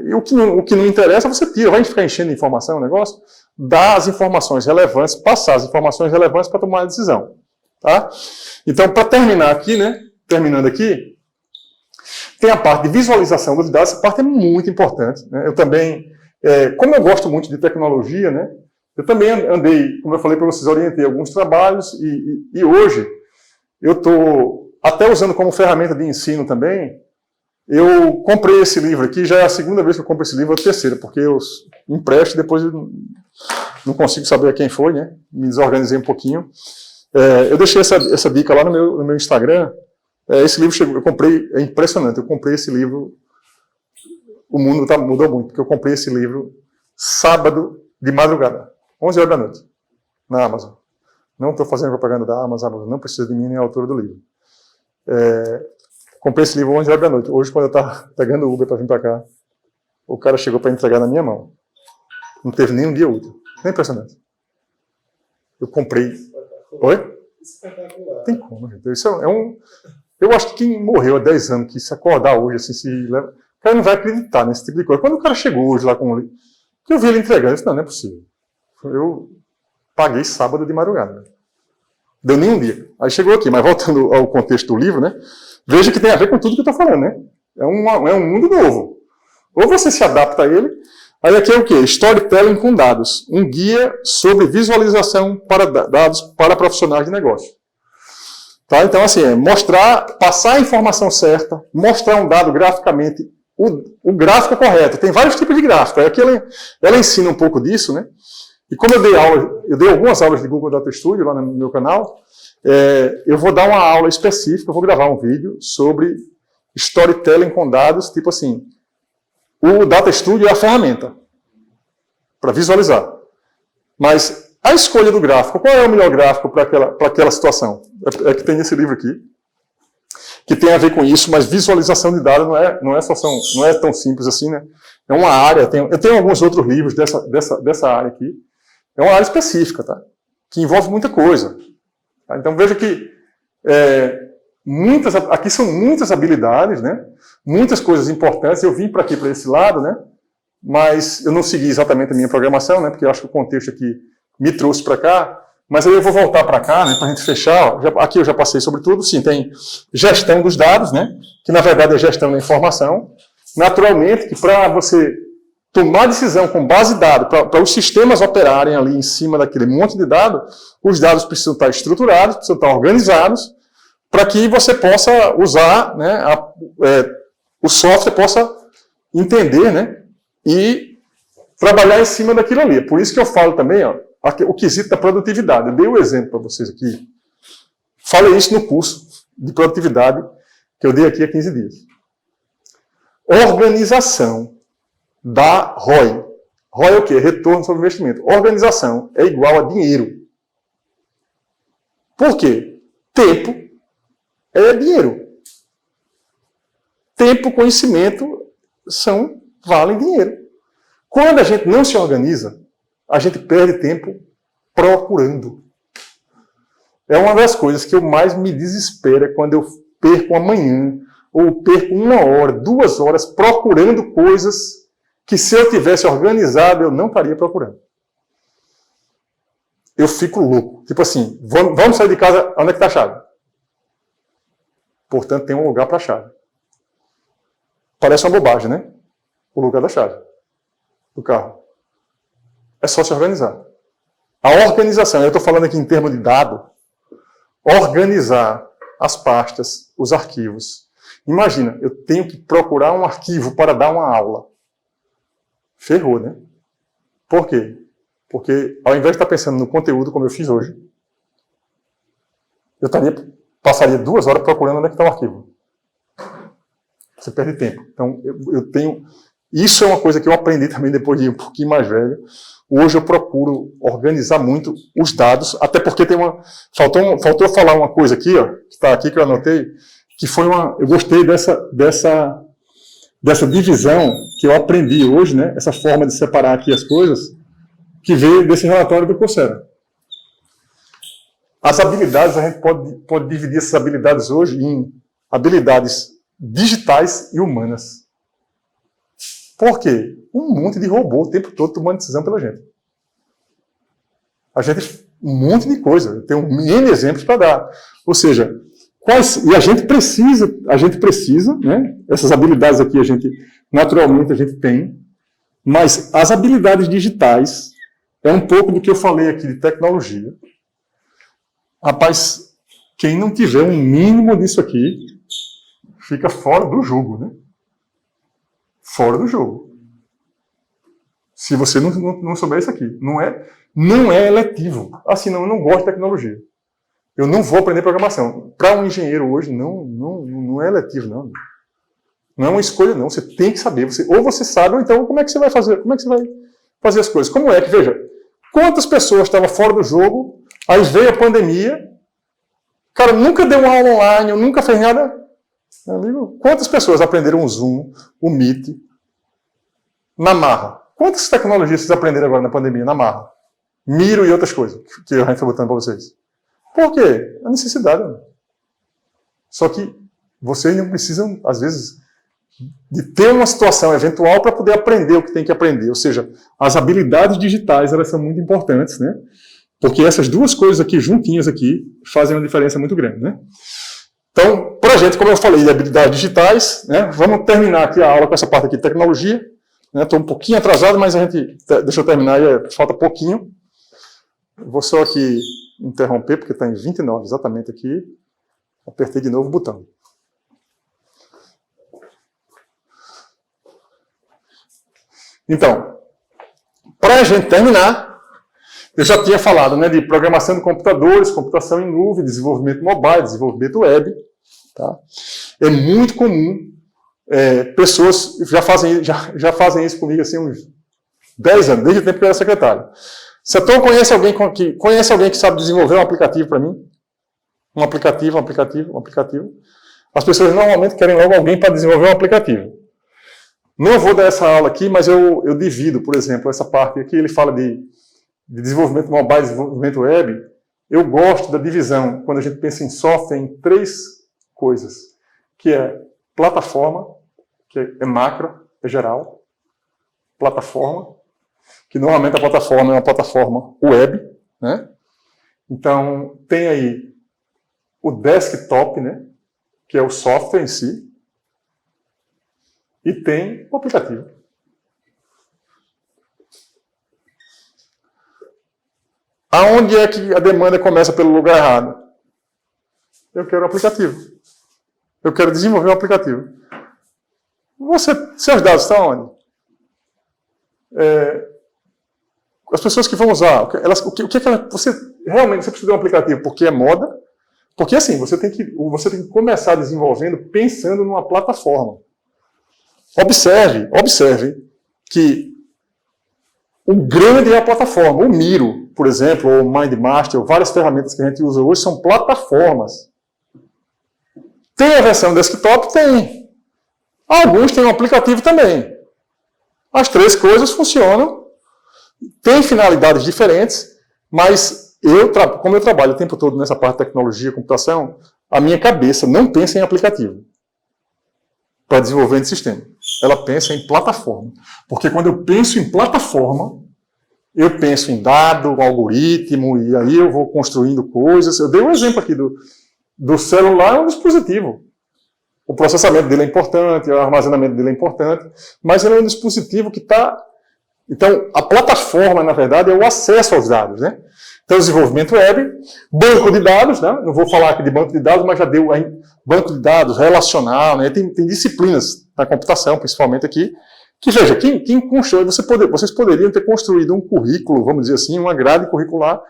E o que não interessa, você tira. Vai ficar enchendo de informação o negócio? Dá as informações relevantes, passar as informações relevantes para tomar a decisão. Tá? Então, para terminar aqui, terminando aqui, tem a parte de visualização dos dados. Essa parte é muito importante. Eu também, como eu gosto muito de tecnologia, eu também andei, como eu falei para vocês, orientei alguns trabalhos e hoje eu estou até usando como ferramenta de ensino também. Eu comprei esse livro aqui, já é a segunda vez que eu compro esse livro, a terceira, porque eu empresto e depois eu não consigo saber quem foi, me desorganizei um pouquinho. Eu deixei essa dica lá no meu Instagram. Esse livro chegou, eu comprei, é impressionante, eu comprei esse livro, o mundo mudou muito, porque eu comprei esse livro sábado de madrugada, 11 horas da noite, na Amazon. Não estou fazendo propaganda da Amazon, não precisa de mim nem a autora do livro. Comprei esse livro 11 horas da noite. Hoje, quando eu estava pegando o Uber para vir para cá, o cara chegou para entregar na minha mão. Não teve nem um dia útil. É impressionante. Eu comprei... Oi? Espetacular. Tem como, gente. Isso eu acho que quem morreu há 10 anos, que se acordar hoje, assim, se leva... O cara não vai acreditar nesse tipo de coisa. Quando o cara chegou hoje lá com o livro, que eu vi ele entregando, eu disse, não é possível. Eu paguei sábado de madrugada. Deu nem um dia. Aí chegou aqui, mas voltando ao contexto do livro, veja que tem a ver com tudo que eu estou falando, É um mundo novo. Ou você se adapta a ele. Aí aqui é o quê? Storytelling com dados. Um guia sobre visualização para dados para profissionais de negócio. Tá? Então, assim, passar a informação certa, mostrar um dado graficamente, o gráfico correto. Tem vários tipos de gráfico. Aí aqui ela ensina um pouco disso, E como eu dei algumas aulas de Google Data Studio lá no meu canal, eu vou dar uma aula específica, eu vou gravar um vídeo sobre storytelling com dados, tipo assim, o Data Studio é a ferramenta para visualizar. Mas a escolha do gráfico, qual é o melhor gráfico para aquela situação? É que tem esse livro aqui, que tem a ver com isso, mas visualização de dados não é tão simples assim, É uma área, eu tenho alguns outros livros dessa área aqui, é uma área específica, tá? Que envolve muita coisa. Tá? Então veja que aqui são muitas habilidades, muitas coisas importantes. Eu vim para aqui, para esse lado, mas eu não segui exatamente a minha programação, porque eu acho que o contexto aqui me trouxe para cá. Mas aí eu vou voltar para cá, para a gente fechar. Aqui eu já passei sobre tudo. Sim, tem gestão dos dados, que na verdade é gestão da informação. Naturalmente que para você tomar decisão com base de dados, para os sistemas operarem ali em cima daquele monte de dados, os dados precisam estar estruturados, precisam estar organizados, para que você possa usar, o software possa entender, e trabalhar em cima daquilo ali. Por isso que eu falo também, o quesito da produtividade. Eu dei um exemplo para vocês aqui. Falei isso no curso de produtividade que eu dei aqui há 15 dias. Organização da ROI. ROI é o quê? Retorno sobre investimento. Organização é igual a dinheiro. Por quê? Tempo é dinheiro. Tempo, conhecimento valem dinheiro. Quando a gente não se organiza, a gente perde tempo procurando. É uma das coisas que eu mais me desespero, é quando eu perco amanhã, ou perco 1 hora, 2 horas procurando coisas que, se eu tivesse organizado, eu não estaria procurando. Eu fico louco. Tipo assim, vamos sair de casa, onde é que está a chave? Portanto, tem um lugar para a chave. Parece uma bobagem, O lugar da chave do carro. É só se organizar. A organização, eu estou falando aqui em termos de dado, organizar as pastas, os arquivos. Imagina, eu tenho que procurar um arquivo para dar uma aula. Ferrou, Por quê? Porque ao invés de estar pensando no conteúdo, como eu fiz hoje, eu passaria 2 horas procurando onde é que está o arquivo. Você perde tempo. Então, eu tenho Isso é uma coisa que eu aprendi também depois de um pouquinho mais velho. Hoje eu procuro organizar muito os dados, até porque tem uma... Faltou falar uma coisa aqui, ó, que está aqui, que eu anotei, que foi uma... Eu gostei dessa divisão que eu aprendi hoje, né? Essa forma de separar aqui as coisas, que veio desse relatório do Coursera. As habilidades, a gente pode dividir essas habilidades hoje em habilidades digitais e humanas. Por quê? Um monte de robô o tempo todo tomando decisão pela gente. Um monte de coisa. Eu tenho N exemplos para dar. Ou seja, e a gente precisa, né? Essas habilidades aqui naturalmente a gente tem, mas as habilidades digitais é um pouco do que eu falei aqui de tecnologia. Rapaz, quem não tiver um mínimo disso aqui, fica fora do jogo, né? Fora do jogo. Se você não souber isso aqui. Não é eletivo. Assim, eu não gosto de tecnologia. Eu não vou aprender programação. Para um engenheiro hoje, não é eletivo, não. Não é uma escolha, não. Você tem que saber. Ou você sabe, ou então como é que você vai fazer? Como é que você vai fazer as coisas? Como é que, veja, quantas pessoas estavam fora do jogo, aí veio a pandemia, o cara nunca deu uma aula online, nunca fez nada. Meu amigo, quantas pessoas aprenderam o Zoom, o Meet, na marra? Quantas tecnologias vocês aprenderam agora na pandemia, na marra? Miro e outras coisas que a gente está botando para vocês. Por quê? A necessidade. Né? Só que vocês não precisam, às vezes, de ter uma situação eventual para poder aprender o que tem que aprender. Ou seja, as habilidades digitais, elas são muito importantes, né? Porque essas duas coisas aqui, juntinhas aqui, fazem uma diferença muito grande, né? Então, para a gente, como eu falei, de habilidades digitais, né? Vamos terminar aqui a aula com essa parte aqui de tecnologia. Estou um pouquinho atrasado, mas deixa eu terminar aí, falta pouquinho. Vou só aqui interromper, porque está em 29 exatamente aqui. Apertei de novo o botão. Então, para a gente terminar, eu já tinha falado, né, de programação de computadores, computação em nuvem, desenvolvimento mobile, desenvolvimento web. Tá? É muito comum, pessoas já fazem isso comigo assim, uns 10 anos, desde o tempo que eu era secretário. Setor conhece alguém que sabe desenvolver um aplicativo para mim? Um aplicativo. As pessoas normalmente querem logo alguém para desenvolver um aplicativo. Não vou dar essa aula aqui, mas eu divido, por exemplo, essa parte aqui, ele fala de desenvolvimento mobile, desenvolvimento web. Eu gosto da divisão, quando a gente pensa em software, em 3 coisas, que é plataforma, que é macro, é geral, plataforma, que normalmente a plataforma é uma plataforma web, né? Então, tem aí o desktop, né? Que é o software em si, e tem o aplicativo. Aonde é que a demanda começa pelo lugar errado? Eu quero um aplicativo. Eu quero desenvolver um aplicativo. Seus dados estão onde? As pessoas que vão usar, você realmente precisa de um aplicativo porque é moda? Porque assim, você tem que começar desenvolvendo pensando numa plataforma. Observe que o grande é a plataforma. O Miro, por exemplo, ou o MindMaster, ou várias ferramentas que a gente usa hoje são plataformas. Tem a versão desktop? Tem. Alguns têm um aplicativo também. As 3 coisas funcionam, têm finalidades diferentes, mas como eu trabalho o tempo todo nessa parte de tecnologia e computação, a minha cabeça não pensa em aplicativo para desenvolvimento de sistema. Ela pensa em plataforma. Porque quando eu penso em plataforma, eu penso em dado, algoritmo, e aí eu vou construindo coisas. Eu dei um exemplo aqui do celular, é um dispositivo. O processamento dele é importante, o armazenamento dele é importante, mas ele é um dispositivo que está... Então, a plataforma, na verdade, é o acesso aos dados, né? Então, desenvolvimento web, banco de dados, né? Não vou falar aqui de banco de dados, mas já deu aí banco de dados, relacional, né? Tem disciplinas na computação, principalmente aqui, que, veja, quem constrói, vocês poderiam ter construído um currículo, vamos dizer assim, uma grade curricular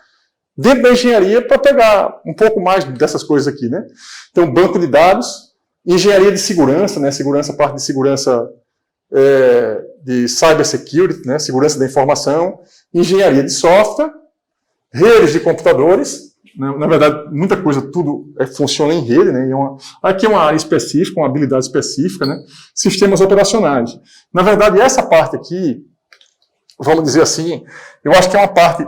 dentro da engenharia para pegar um pouco mais dessas coisas aqui, né? Então, banco de dados, engenharia de segurança, né? Parte de segurança de cybersecurity, né, segurança da informação, engenharia de software, redes de computadores. Na verdade, muita coisa, tudo funciona em rede, né? Aqui é uma área específica, uma habilidade específica, né? Sistemas operacionais. Na verdade, essa parte aqui, vamos dizer assim, eu acho que é uma parte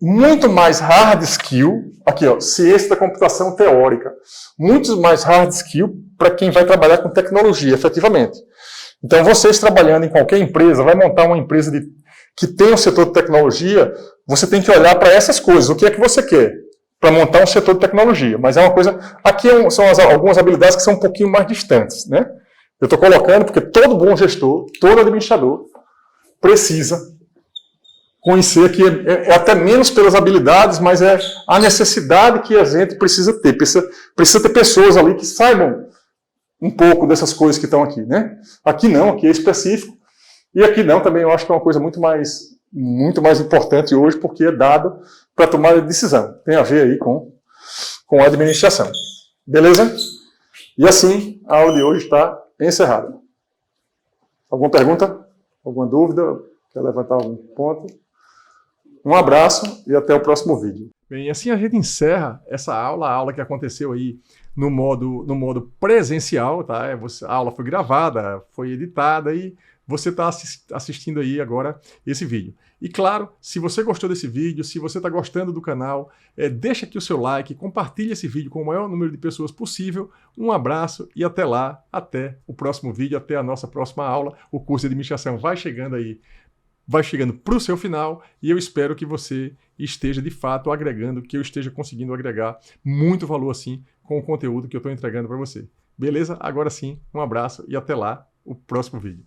muito mais hard skill, aqui, ó, ciência da computação teórica, muito mais hard skill para quem vai trabalhar com tecnologia, efetivamente. Então, vocês trabalhando em qualquer empresa, vai montar uma empresa que tem um setor de tecnologia, você tem que olhar para essas coisas. O que é que você quer para montar um setor de tecnologia? Mas é uma coisa... Aqui são algumas habilidades que são um pouquinho mais distantes, né? Eu estou colocando porque todo bom gestor, todo administrador, precisa conhecer que é até menos pelas habilidades, mas é a necessidade que a gente precisa ter. Precisa ter pessoas ali que saibam um pouco dessas coisas que estão aqui, né? Aqui não, aqui é específico. E aqui não, também eu acho que é uma coisa muito mais importante hoje, porque é dado para tomar decisão. Tem a ver aí com a administração. Beleza? E assim, a aula de hoje está encerrada. Alguma pergunta? Alguma dúvida? Quer levantar algum ponto? Um abraço e até o próximo vídeo. Bem, assim a gente encerra essa aula, a aula que aconteceu aí no modo presencial, tá? A aula foi gravada, foi editada e você está assistindo aí agora esse vídeo. E claro, se você gostou desse vídeo, se você está gostando do canal, deixa aqui o seu like, compartilhe esse vídeo com o maior número de pessoas possível. Um abraço e até lá, até o próximo vídeo, até a nossa próxima aula. O curso de administração vai chegando para o seu final e eu espero que você esteja de fato agregando, que eu esteja conseguindo agregar muito valor assim com o conteúdo que eu estou entregando para você. Beleza? Agora sim, um abraço e até lá, o próximo vídeo.